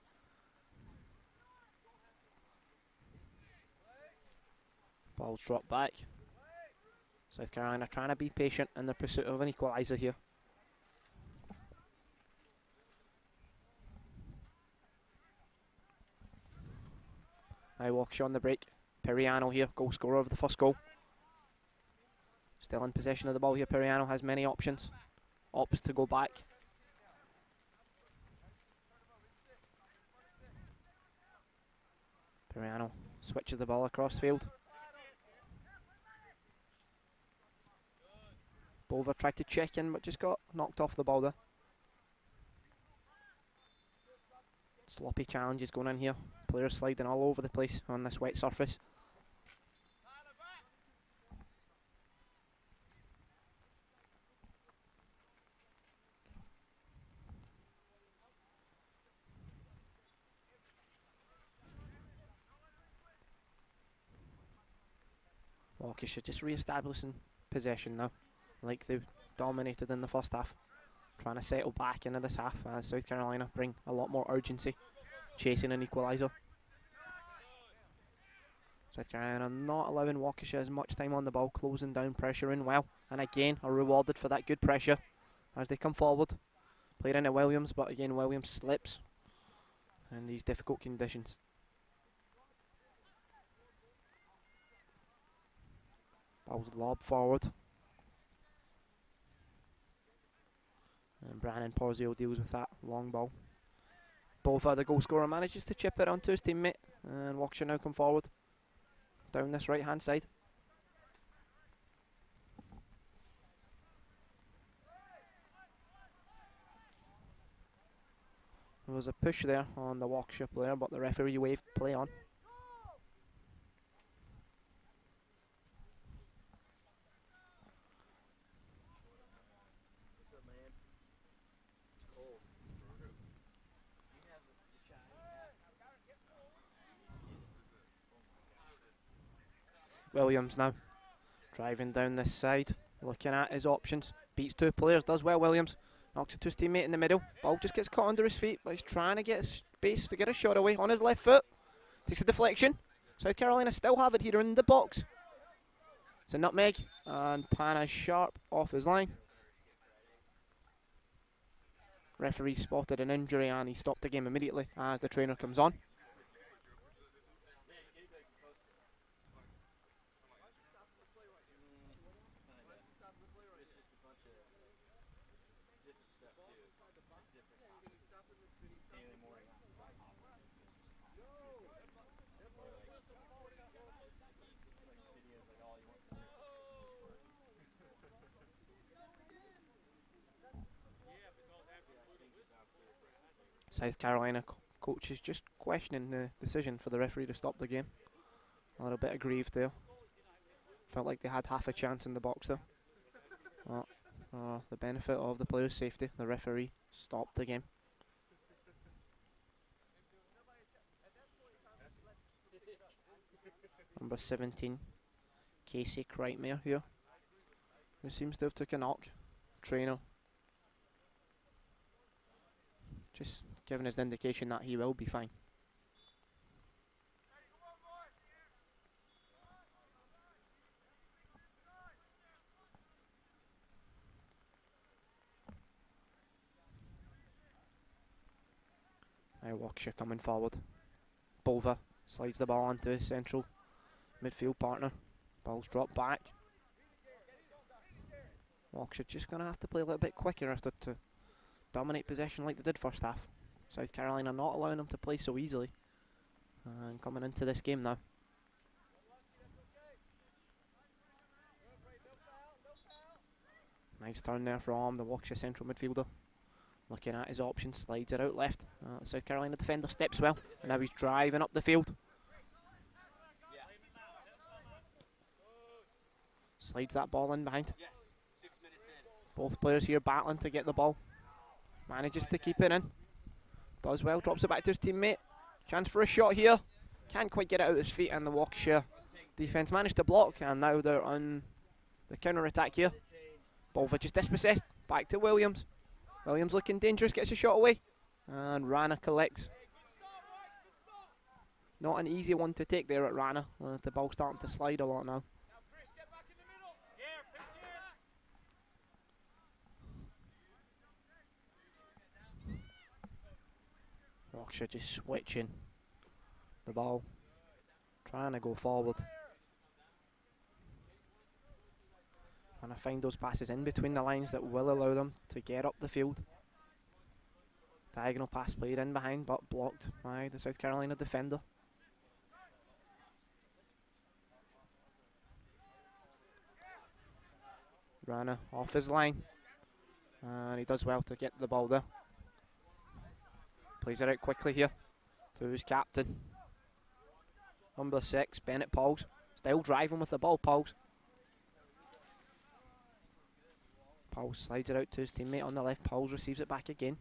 Ball's dropped back. South Carolina trying to be patient in the pursuit of an equaliser here. Now Waukesha on the break. Piriano here, goal scorer of the first goal. Still in possession of the ball here. Piriano has many options. Opts to go back. Piriano switches the ball across field. Bova tried to check in but just got knocked off the ball there. Sloppy challenges going in here. Players sliding all over the place on this wet surface. Waukesha just re-establishing possession now, like they dominated in the first half. Trying to settle back into this half as South Carolina bring a lot more urgency, chasing an equaliser. South Carolina not allowing Waukesha as much time on the ball, closing down, pressuring well, and again are rewarded for that good pressure as they come forward. Played into Williams, but again Williams slips in these difficult conditions. Ball's lobbed forward. And Brandon Porzio deals with that long ball. Bova, the goal scorer, manages to chip it onto his teammate. And Waukesha now come forward. Down this right hand side. There was a push there on the Waukesha player, but the referee waved play on. Williams now driving down this side, looking at his options. Beats two players, does well Williams. Knocks it to his teammate in the middle. Ball just gets caught under his feet, but he's trying to get space to get a shot away on his left foot. Takes a deflection. South Carolina still have it here in the box. It's a nutmeg, and Pana sharp off his line. Referee spotted an injury and he stopped the game immediately as the trainer comes on. South Carolina coach is just questioning the decision for the referee to stop the game. A little bit aggrieved there. Felt like they had half a chance in the box though. The benefit of the player's safety, the referee stopped the game. Number 17, Casey Crimea here, who seems to have took a knock. Trainer just giving us the indication that he will be fine. Now Waukesha coming forward. Bova slides the ball onto his central midfield partner. Ball's dropped back. Waukesha just going to have to play a little bit quicker after to dominate possession like they did first half. South Carolina not allowing them to play so easily. And coming into this game now. Nice turn there from the Waukesha central midfielder. Looking at his options, slides it out left. South Carolina defender steps well, and now he's driving up the field. Slides that ball in behind. Both players here battling to get the ball. Manages to keep it in. Does well, drops it back to his teammate. Chance for a shot here. Can't quite get it out of his feet, and the Waukesha defence managed to block, and now they're on the counter-attack here. Bova just dispossessed. Back to Williams. Williams looking dangerous, gets a shot away. And Rana collects. Not an easy one to take there at Rana. The ball starting to slide a lot now. Waukesha just switching the ball, trying to go forward, trying to find those passes in between the lines that will allow them to get up the field. Diagonal pass played in behind but blocked by the South Carolina defender. Rana off his line, and he does well to get the ball there. Plays it out quickly here to his captain. Number 6, Bennett Pauls. Still driving with the ball, Pauls. Pauls slides it out to his teammate on the left. Pauls receives it back again.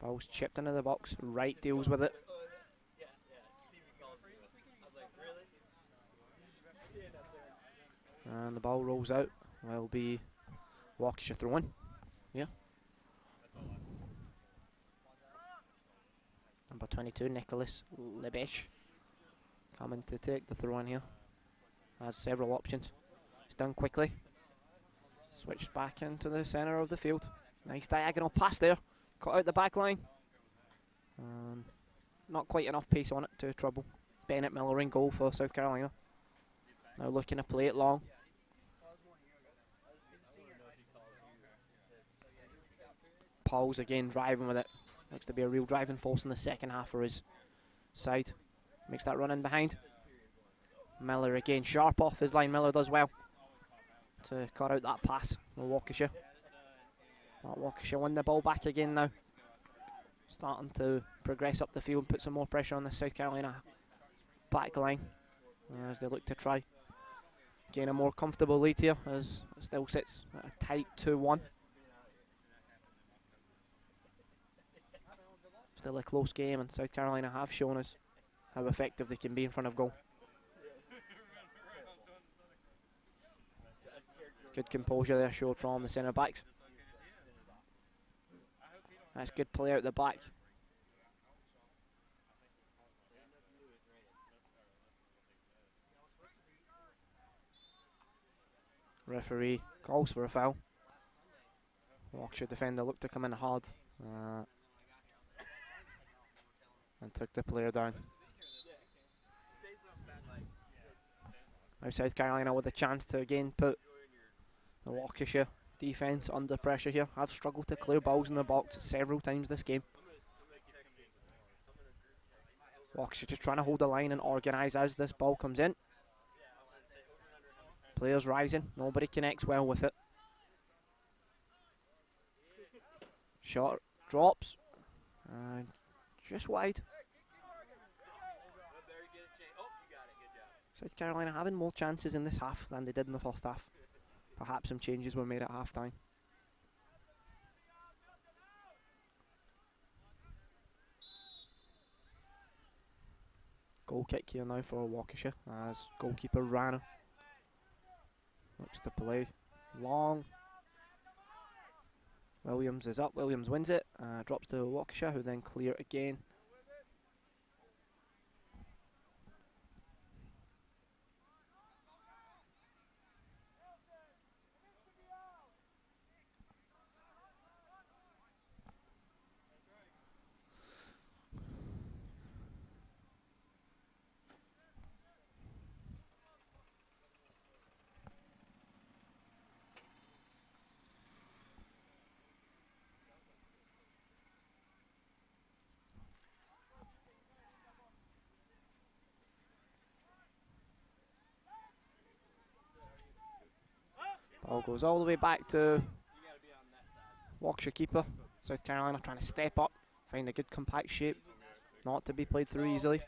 Pauls chipped into the box. Wright deals with it. And the ball rolls out. Will be Waukesha throw-in. Yeah. Number 22, Nicholas Lebesh, coming to take the throw-in here. Has several options. It's done quickly. Switched back into the centre of the field. Nice diagonal pass there. Cut out the back line. Not quite enough pace on it to trouble Bennett Miller in goal for South Carolina. Now looking to play it long. Pauls again driving with it. Looks to be a real driving force in the second half for his side. Makes that run in behind. Miller again sharp off his line. Miller does well to cut out that pass for Waukesha. Waukesha win the ball back again now. Starting to progress up the field and put some more pressure on the South Carolina back line as they look to try gain a more comfortable lead here, as it still sits at a tight 2-1. Still a close game, and South Carolina have shown us how effective they can be in front of goal. Good composure there showed from the centre backs. That's good play out the back. Referee calls for a foul. Waukesha defender looked to come in hard and took the player down. Now South Carolina with a chance to again put the Waukesha defence under pressure here. Have struggled to clear balls in the box several times this game. Waukesha just trying to hold the line and organise as this ball comes in. Players rising, nobody connects well with it. Shot drops, and just wide. South Carolina having more chances in this half than they did in the first half. Perhaps some changes were made at half time. Goal kick here now for Waukesha as goalkeeper Rana looks to play long. Williams is up, Williams wins it, drops to Waukesha, who then clear again. Ball goes all the way back to Waukesha keeper. South Carolina trying to step up, find a good compact shape, not to be played through easily.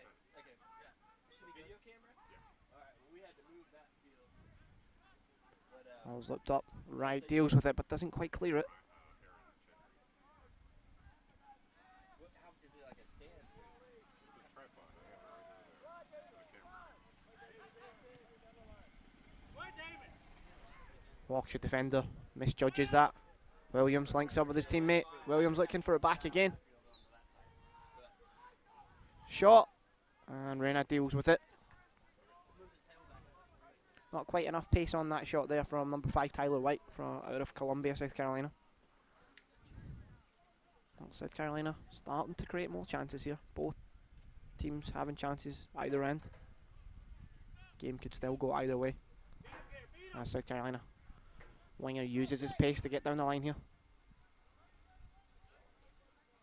Ball's looked up, right, deals with it but doesn't quite clear it. Waukesha defender misjudges that. Williams links up with his teammate. Williams looking for it back again. Shot, and Reyna deals with it. Not quite enough pace on that shot there from number 5 Tyler White from out of Columbia, South Carolina. Well, South Carolina starting to create more chances here. Both teams having chances either end. Game could still go either way. South Carolina winger uses his pace to get down the line here.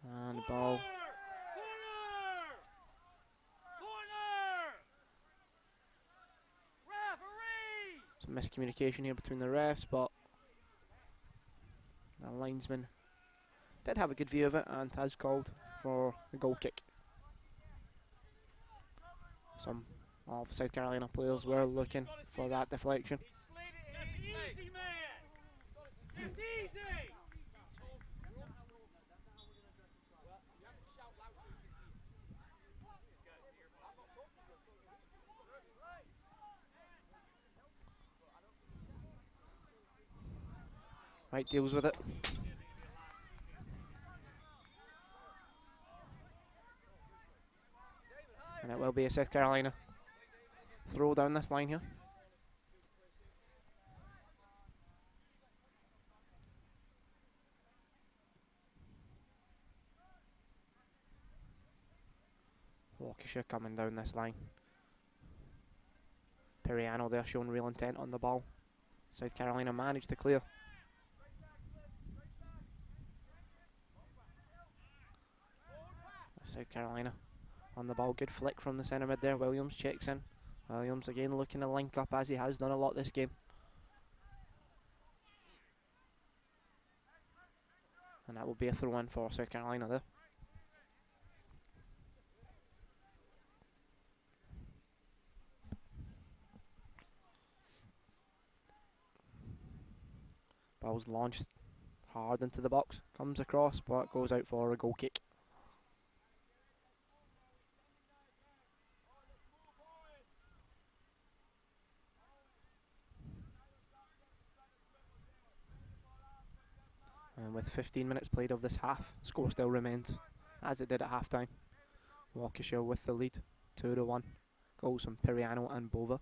And the ball. Some miscommunication here between the refs, but the linesman did have a good view of it and has called for the goal kick. Some of South Carolina players were looking for that deflection. Right, deals with it. And it will be a South Carolina throw down this line here. Waukesha coming down this line. Periano there showing real intent on the ball. South Carolina managed to clear. South Carolina on the ball, good flick from the centre mid there. Williams checks in. Williams again looking to link up as he has done a lot this game. And that will be a throw in for South Carolina there. Ball's launched hard into the box, comes across but goes out for a goal kick. And with 15 minutes played of this half, the score still remains as it did at half time. Waukesha with the lead, 2-1. Goals from Periano and Bova.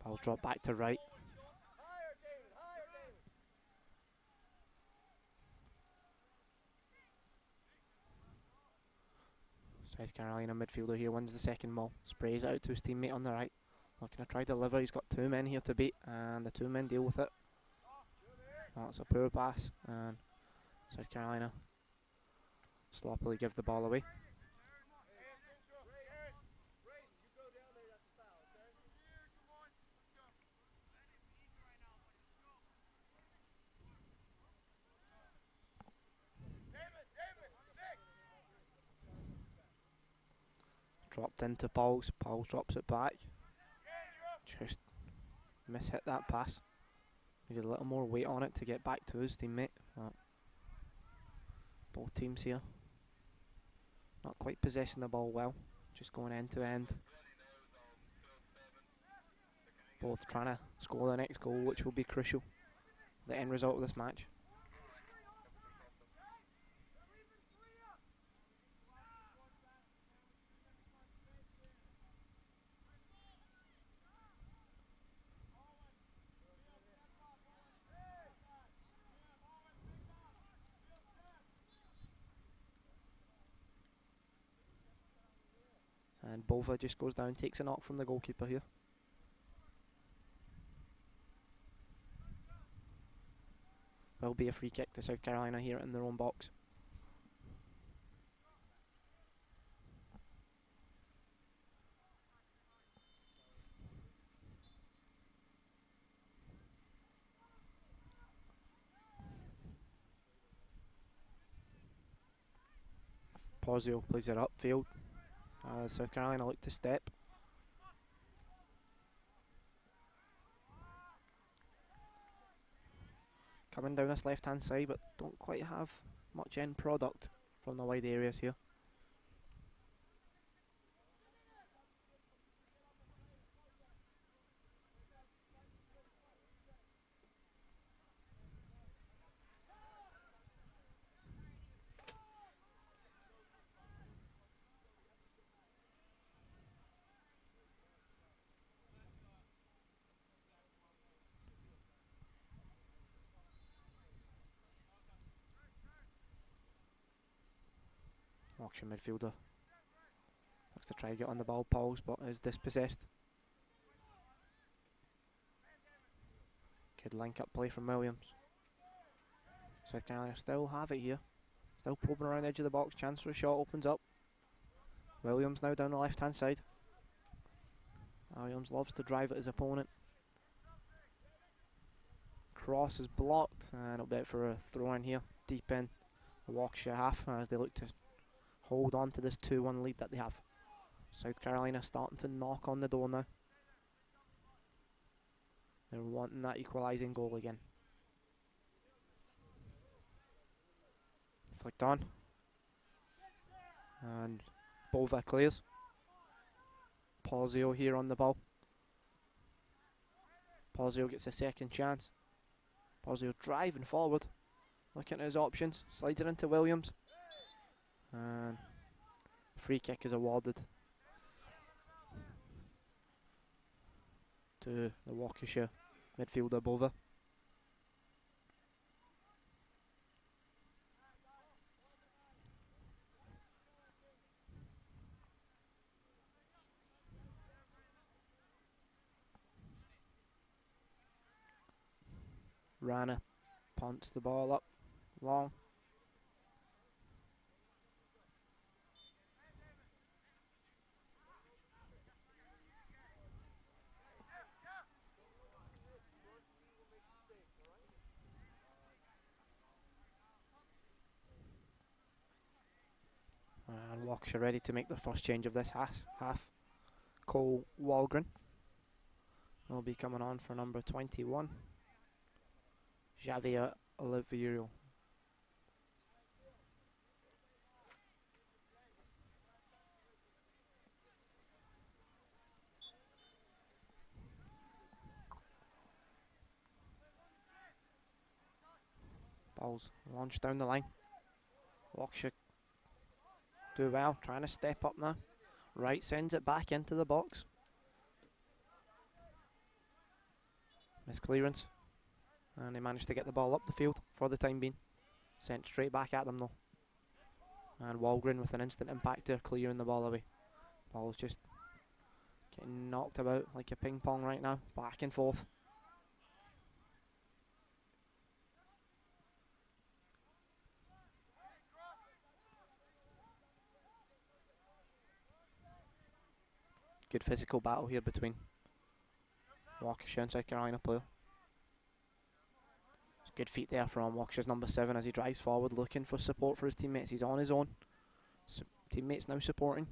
Ball's dropped back to right. South Carolina midfielder here wins the second ball. Sprays it out to his teammate on the right. Looking to try to deliver. He's got 2 men here to beat, and the 2 men deal with it. Oh, it's a poor pass, and South Carolina sloppily give the ball away. Dropped into Pauls. Pauls drops it back. Just mishit that pass. Needed a little more weight on it to get back to his teammate. But both teams here not quite possessing the ball well. Just going end to end. Both trying to score the next goal, which will be crucial. The end result of this match. And Bova just goes down, takes a knock from the goalkeeper here. Will be a free kick to South Carolina here in their own box. Pozio plays it upfield. South Carolina look to step. Coming down this left hand side, but don't quite have much end product from the wide areas here. Waukesha midfielder looks to try to get on the ball, Pauls, but is dispossessed. Good link up play from Williams. South Carolina still have it here. Still probing around the edge of the box. Chance for a shot opens up. Williams now down the left hand side. Williams loves to drive at his opponent. Cross is blocked, and it'll be out for a throw in here, deep in the Waukesha half as they look to hold on to this 2-1 lead that they have. South Carolina starting to knock on the door now. They're wanting that equalising goal again. Flicked on. And Bova clears. Pozio here on the ball. Pozio gets a second chance. Pozio driving forward. Looking at his options. Slides it into Williams. And free kick is awarded to the Waukesha midfielder Bova. Rana punts the ball up long. And Waukesha ready to make the first change of this half. Cole Walgren will be coming on for number 21. Javier Oliveiro. Ball's launched down the line. Waukesha do well, trying to step up now. Right, sends it back into the box. Missed clearance. And they managed to get the ball up the field for the time being. Sent straight back at them though. And Walgren with an instant impact there, clearing the ball away. Ball's just getting knocked about like a ping pong right now, back and forth. Good physical battle here between Waukesha and South Carolina player. Good feet there from Waukesha's number 7 as he drives forward looking for support for his teammates. He's on his own. Teammates now supporting.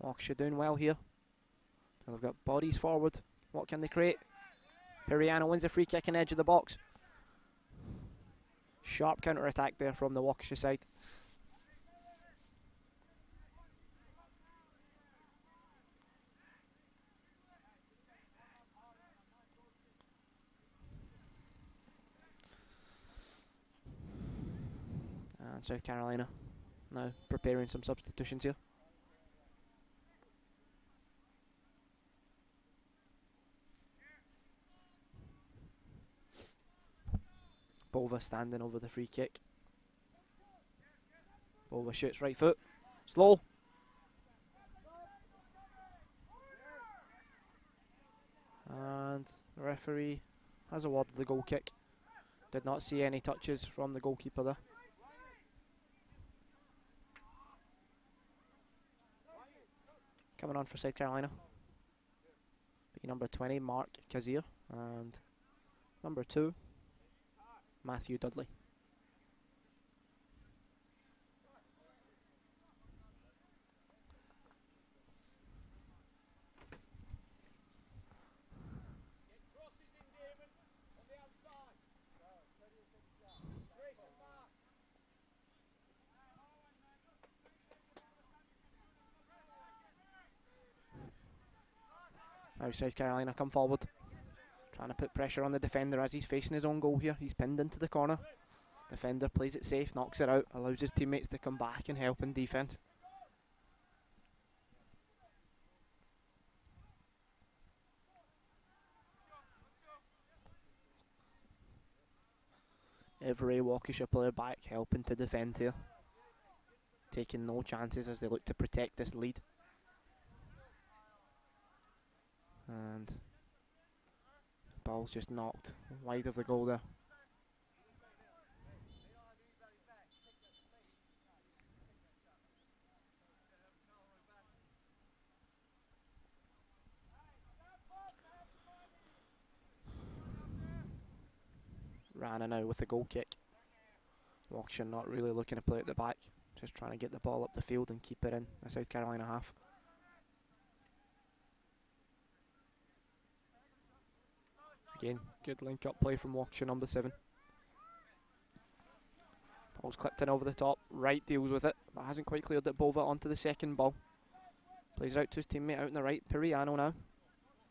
Waukesha doing well here. So they've got bodies forward. What can they create? Piriano wins the free kick on the edge of the box. Sharp counter attack there from the Waukesha side. And South Carolina now preparing some substitutions here. Bova standing over the free kick. Bova shoots right foot. Slow. And the referee has awarded the goal kick. Did not see any touches from the goalkeeper there. Coming on for South Carolina. Be number 20, Mark Kazir, and number 2, Matthew Dudley. Now South Carolina come forward, trying to put pressure on the defender as he's facing his own goal here. He's pinned into the corner. Defender plays it safe, knocks it out, allows his teammates to come back and help in defence. Every Waukesha player back helping to defend here, taking no chances as they look to protect this lead. And ball's just knocked wide of the goal there. Rana now with the goal kick. Waukesha not really looking to play at the back, just trying to get the ball up the field and keep it in the South Carolina half. Again, good link-up play from Waukesha, number 7. Ball's clipped in over the top. Wright deals with it, but hasn't quite cleared it. Bova onto the second ball. Plays it out to his teammate out on the right. Piriano now.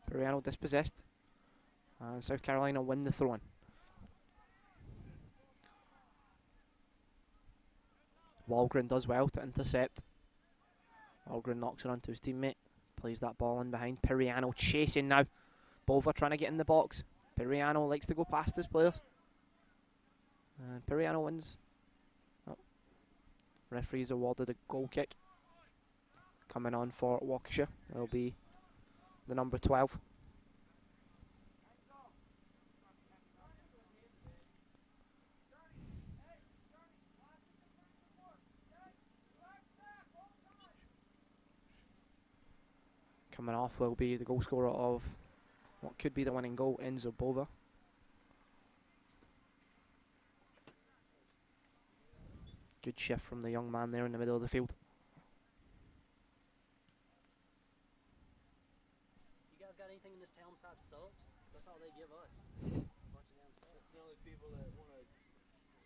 Piriano dispossessed. And South Carolina win the throw-in. Walgren does well to intercept. Walgren knocks it onto his teammate. Plays that ball in behind. Piriano chasing now. Bova trying to get in the box. Piriano likes to go past his players. And Piriano wins. Oh. Referee's awarded a goal kick. Coming on for Waukesha. It'll be the number 12. Coming off will be the goal scorer of what could be the winning goal, Enzo Bova. Good shift from the young man there in the middle of the field. You guys got anything in this town besides subs? That's all they give us. A bunch of damn subs. That's the only people that want to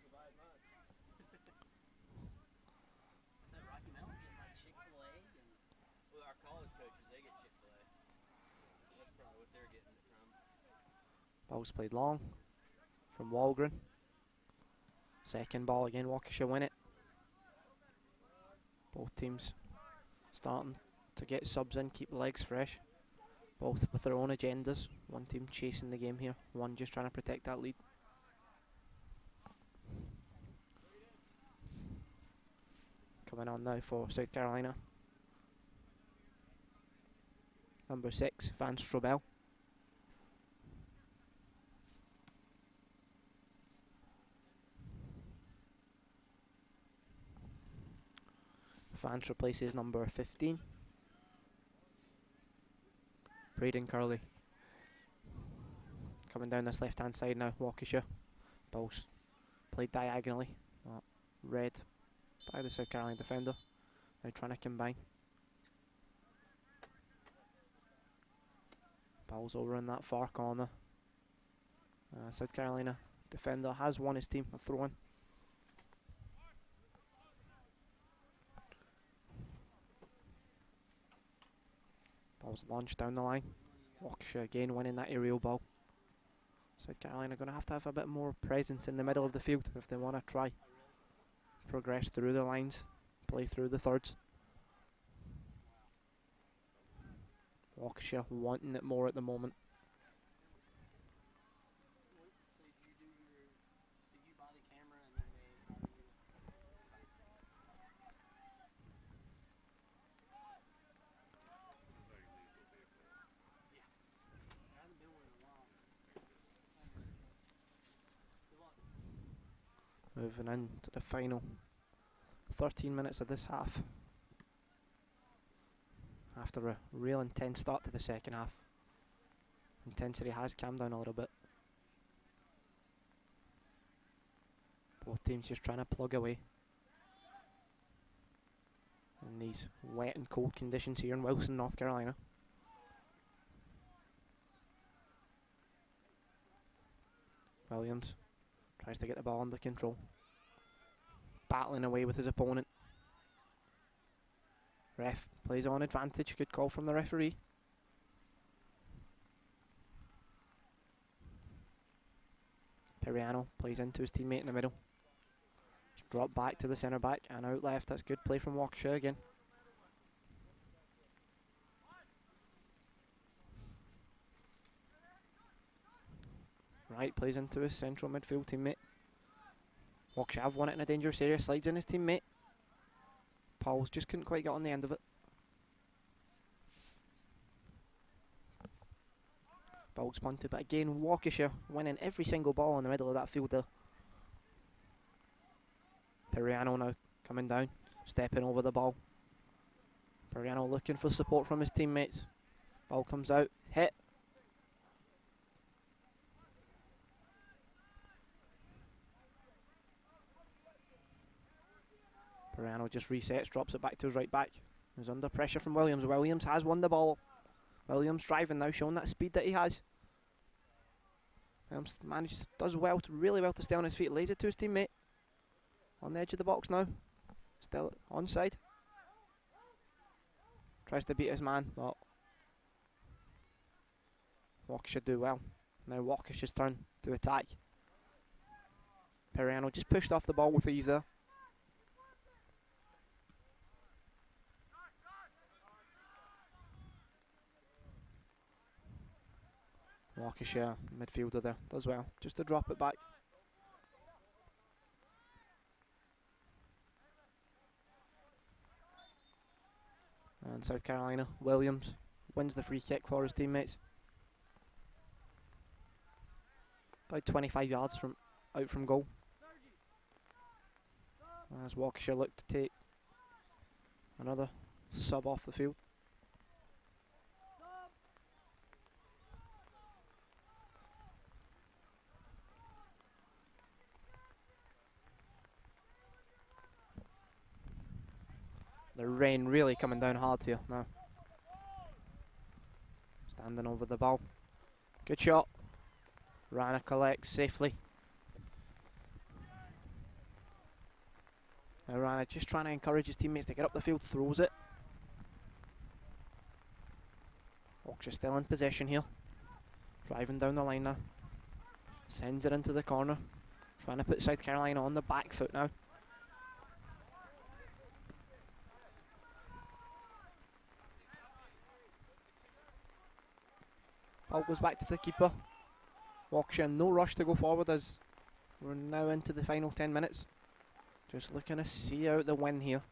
provide much. So Rocky Mountain's getting like Chick-fil-A and well, our college coaches, they get Chick-fil-A. That's probably what they're getting it from. Ball's played long from Walgren. Second ball again, Waukesha win it. Both teams starting to get subs in, keep the legs fresh. both with their own agendas. One team chasing the game here, one just trying to protect that lead. Coming on now for South Carolina. Number 6, Van Strobel. Vance replaces number 15, Braden Curley. Coming down this left hand side now, Waukesha. Ball's played diagonally, read by the South Carolina defender. Now trying to combine. Ball's over in that far corner. South Carolina defender has won his team a throw-in. Ball's launched down the line. Waukesha again winning that aerial ball. South Carolina going to have a bit more presence in the middle of the field if they want to try progress through the lines, play through the thirds. Waukesha wanting it more at the moment. Moving into the final 13 minutes of this half. After a real intense start to the second half. Intensity has calmed down a little bit. Both teams just trying to plug away in these wet and cold conditions here in Wilson, North Carolina. Williams tries to get the ball under control. Battling away with his opponent. Ref plays on advantage. Good call from the referee. Periano plays into his teammate in the middle. Just drop back to the centre back and out left. That's good play from Waukesha again. Right, plays into his central midfield teammate. Waukesha have won it in a dangerous area, slides in his teammate. Pauls just couldn't quite get on the end of it. Ball's punted, but again Waukesha winning every single ball in the middle of that field there. Periano now coming down, stepping over the ball. Periano looking for support from his teammates. Ball comes out, hit. Periano just resets, drops it back to his right back. He's under pressure from Williams. Williams has won the ball. Williams driving now, showing that speed that he has. Williams does well, really well to stay on his feet. Lays it to his teammate. On the edge of the box now. Still onside. Tries to beat his man, but Waukesha do well. Now Waukesha's turn to attack. Periano just pushed off the ball with ease there. Waukesha, midfielder there, does well, just to drop it back. And South Carolina, Williams wins the free kick for his teammates. About 25 yards out from goal. As Waukesha look to take another sub off the field. The rain really coming down hard here now. Standing over the ball. Good shot. Rana collects safely. Now Rana just trying to encourage his teammates to get up the field. Throws it. Waukesha still in possession here. Driving down the line now. Sends it into the corner. Trying to put South Carolina on the back foot now. Ball goes back to the keeper. Waukesha in no rush to go forward as we're now into the final 10 minutes. Just looking to see out the win here.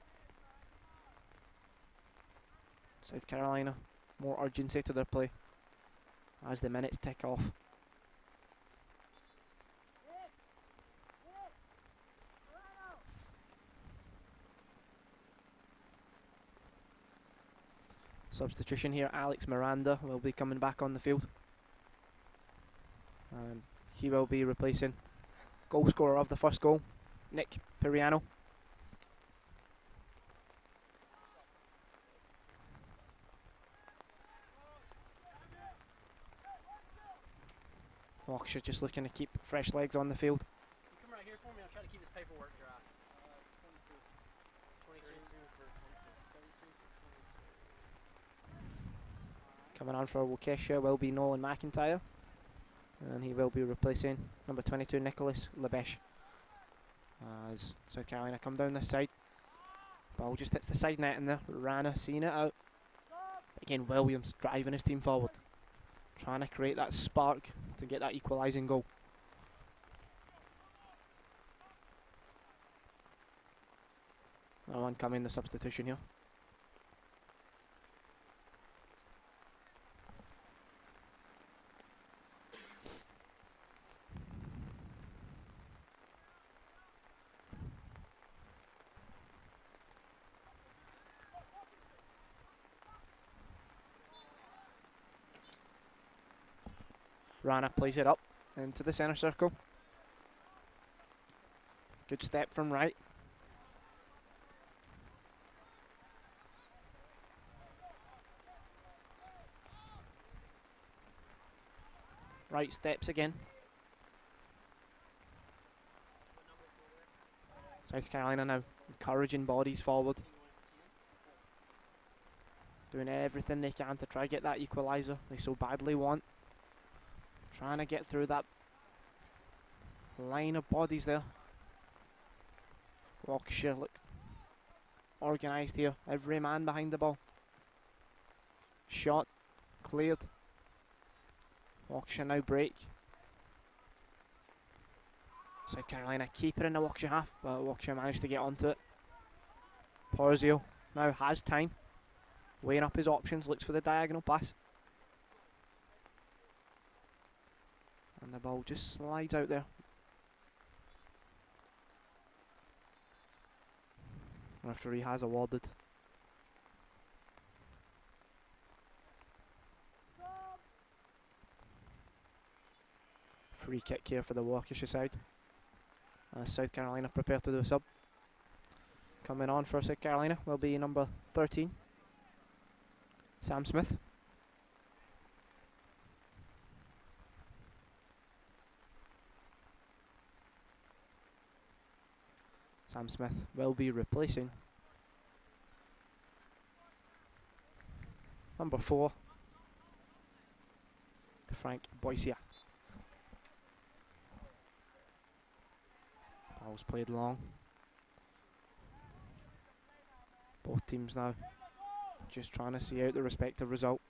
South Carolina, more urgency to their play as the minutes tick off. Substitution here, Alex Miranda will be coming back on the field. And he will be replacing goal scorer of the first goal, Nick Piriano. Waukesha just looking to keep fresh legs on the field. You come right here for me, I'll try to keep this paperwork dry. 22. 22 for 22. Coming on for Waukesha will be Nolan McIntyre, and he will be replacing number 22 Nicholas Lebesh. As South Carolina come down this side, ball just hits the side net in there. Rana seeing it out. Again, Williams driving his team forward, trying to create that spark to get that equalising goal. No one coming, the substitution here. Rana plays it up into the centre circle. Good step from right. Right steps again. South Carolina now encouraging bodies forward. Doing everything they can to try to get that equaliser they so badly want. Trying to get through that line of bodies there. Waukesha look organised here. Every man behind the ball. Shot cleared. Waukesha now break. South Carolina keep it in the Waukesha half, but Waukesha managed to get onto it. Porzio now has time. Weighing up his options, looks for the diagonal pass. And the ball just slides out there. Referee has awarded. Free kick here for the Waukesha side. South Carolina prepared to do a sub. Coming on for South Carolina will be number 13, Sam Smith. Sam Smith will be replacing number 4, Frank Boycia. Ball's played long. Both teams now just trying to see out the respective result.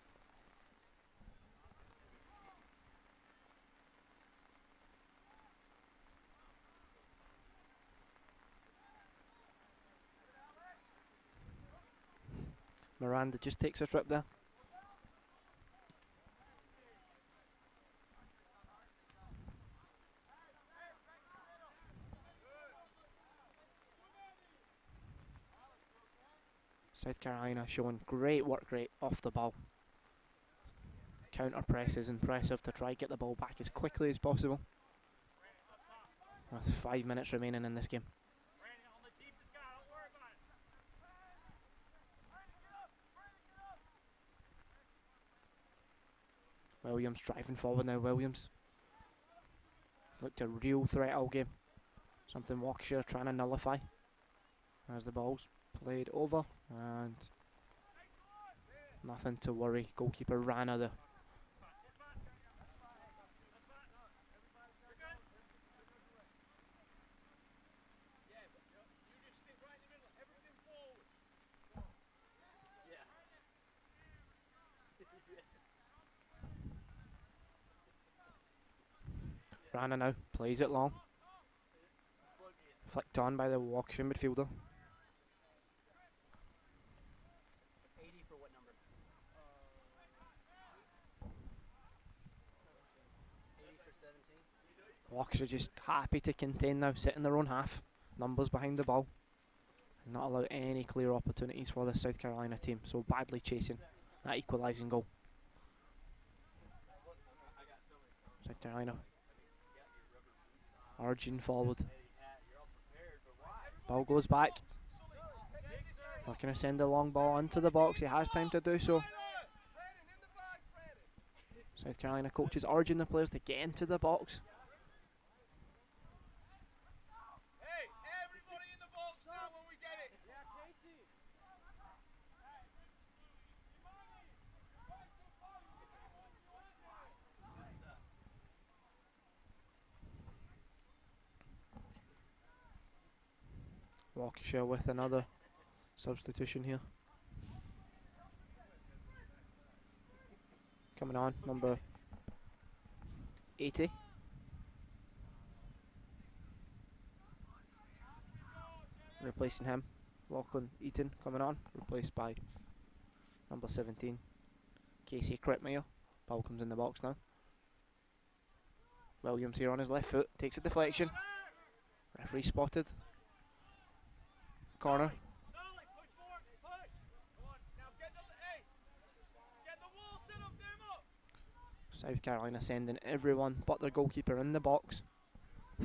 Miranda just takes a trip there. South Carolina showing great work rate off the ball. Counter press is impressive to try and get the ball back as quickly as possible. With 5 minutes remaining in this game. Williams driving forward now. Williams looked a real threat all game. Something Waukesha trying to nullify as the ball's played over, and nothing to worry. Goalkeeper Rana there. Rana now plays it long. Flicked on by the Waukesha midfielder. 80 for what number? 80 for 17. Waukesha just happy to contain now, sit in their own half. Numbers behind the ball. Not allow any clear opportunities for the South Carolina team. So badly chasing that equalising goal. South Carolina urging forward. Ball goes back. Not going to send the long ball into the box. He has time to do so. South Carolina coaches urging the players to get into the box. Waukesha with another substitution here. Coming on, number 80. Replacing him, Lachlan Eaton coming on, replaced by number 17, Crimea. Ball comes in the box now. Williams here on his left foot, takes a deflection. Referee spotted. Corner. South Carolina sending everyone but their goalkeeper in the box.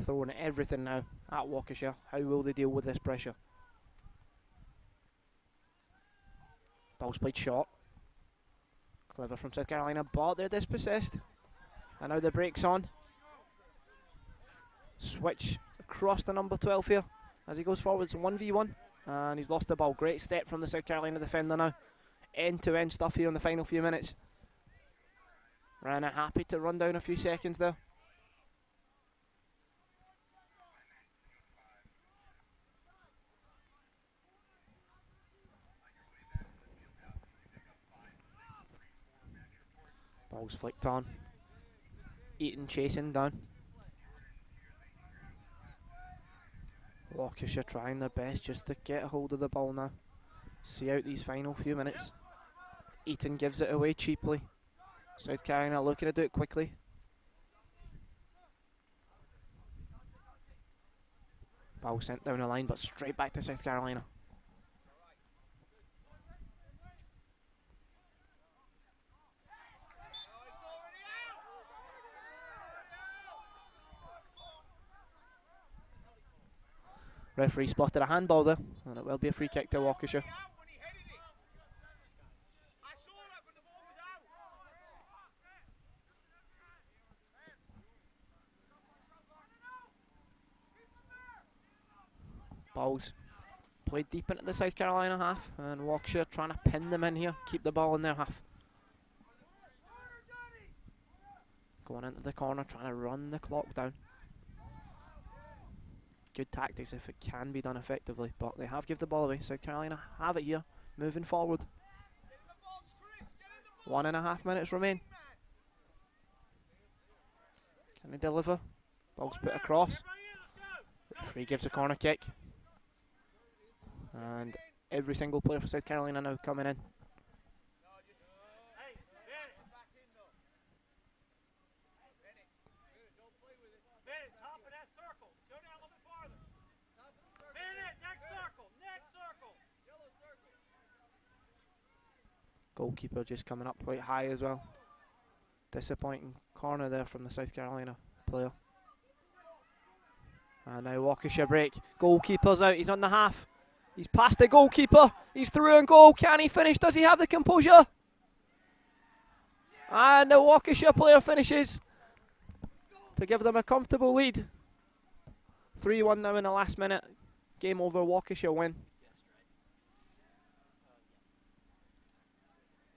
Throwing everything now at Waukesha. How will they deal with this pressure? Ball's played short. Clever from South Carolina, but they're dispossessed. And now the break's on. Switch across to number 12 here. As he goes forwards, 1v1. And he's lost the ball. Great step from the South Carolina defender now. End-to-end stuff here in the final few minutes. Rana happy to run down a few seconds there. Ball's flicked on. Eaton chasing down. Waukesha trying their best just to get a hold of the ball now. See out these final few minutes. Eaton gives it away cheaply. South Carolina looking to do it quickly. Ball sent down the line, but straight back to South Carolina. Referee spotted a handball there, and it will be a free kick to Waukesha. Balls played deep into the South Carolina half, and Waukesha trying to pin them in here, keep the ball in their half. Going into the corner, trying to run the clock down. Good tactics if it can be done effectively, but they have given the ball away. South Carolina have it here, moving forward. 1.5 minutes remain. Can they deliver? Ball's put across. Referee gives a corner kick. And every single player for South Carolina now coming in. Goalkeeper just coming up quite high as well. Disappointing corner there from the South Carolina player. And now Waukesha break. Goalkeeper's out, he's on the half. He's past the goalkeeper, he's through and goal. Can he finish? Does he have the composure? And the Waukesha player finishes to give them a comfortable lead. 3-1 now in the last minute. Game over, Waukesha win.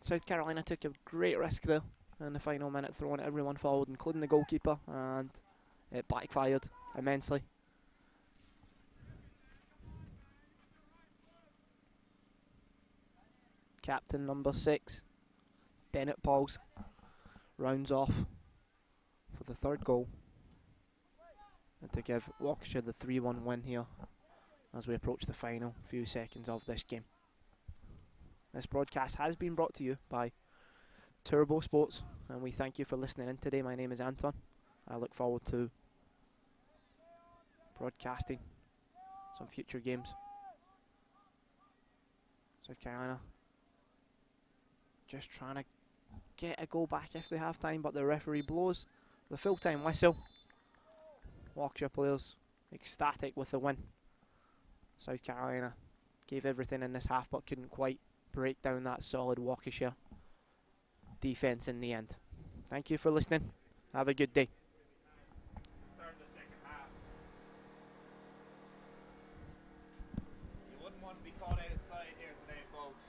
South Carolina took a great risk there in the final minute, throwing everyone forward, including the goalkeeper, and it backfired immensely. Captain number 6, Bennett Pauls, rounds off for the third goal. and to give Waukesha the 3-1 win here as we approach the final few seconds of this game. This broadcast has been brought to you by Turbo Sports, and we thank you for listening in today. My name is Anton. I look forward to broadcasting some future games. South Carolina just trying to get a goal back if they have time, but the referee blows the full-time whistle. Waukesha players ecstatic with the win. South Carolina gave everything in this half but couldn't quite break down that solid Waukesha defense in the end. Thank you for listening. Have a good day. Start the second half. You wouldn't want to be caught outside here today, folks.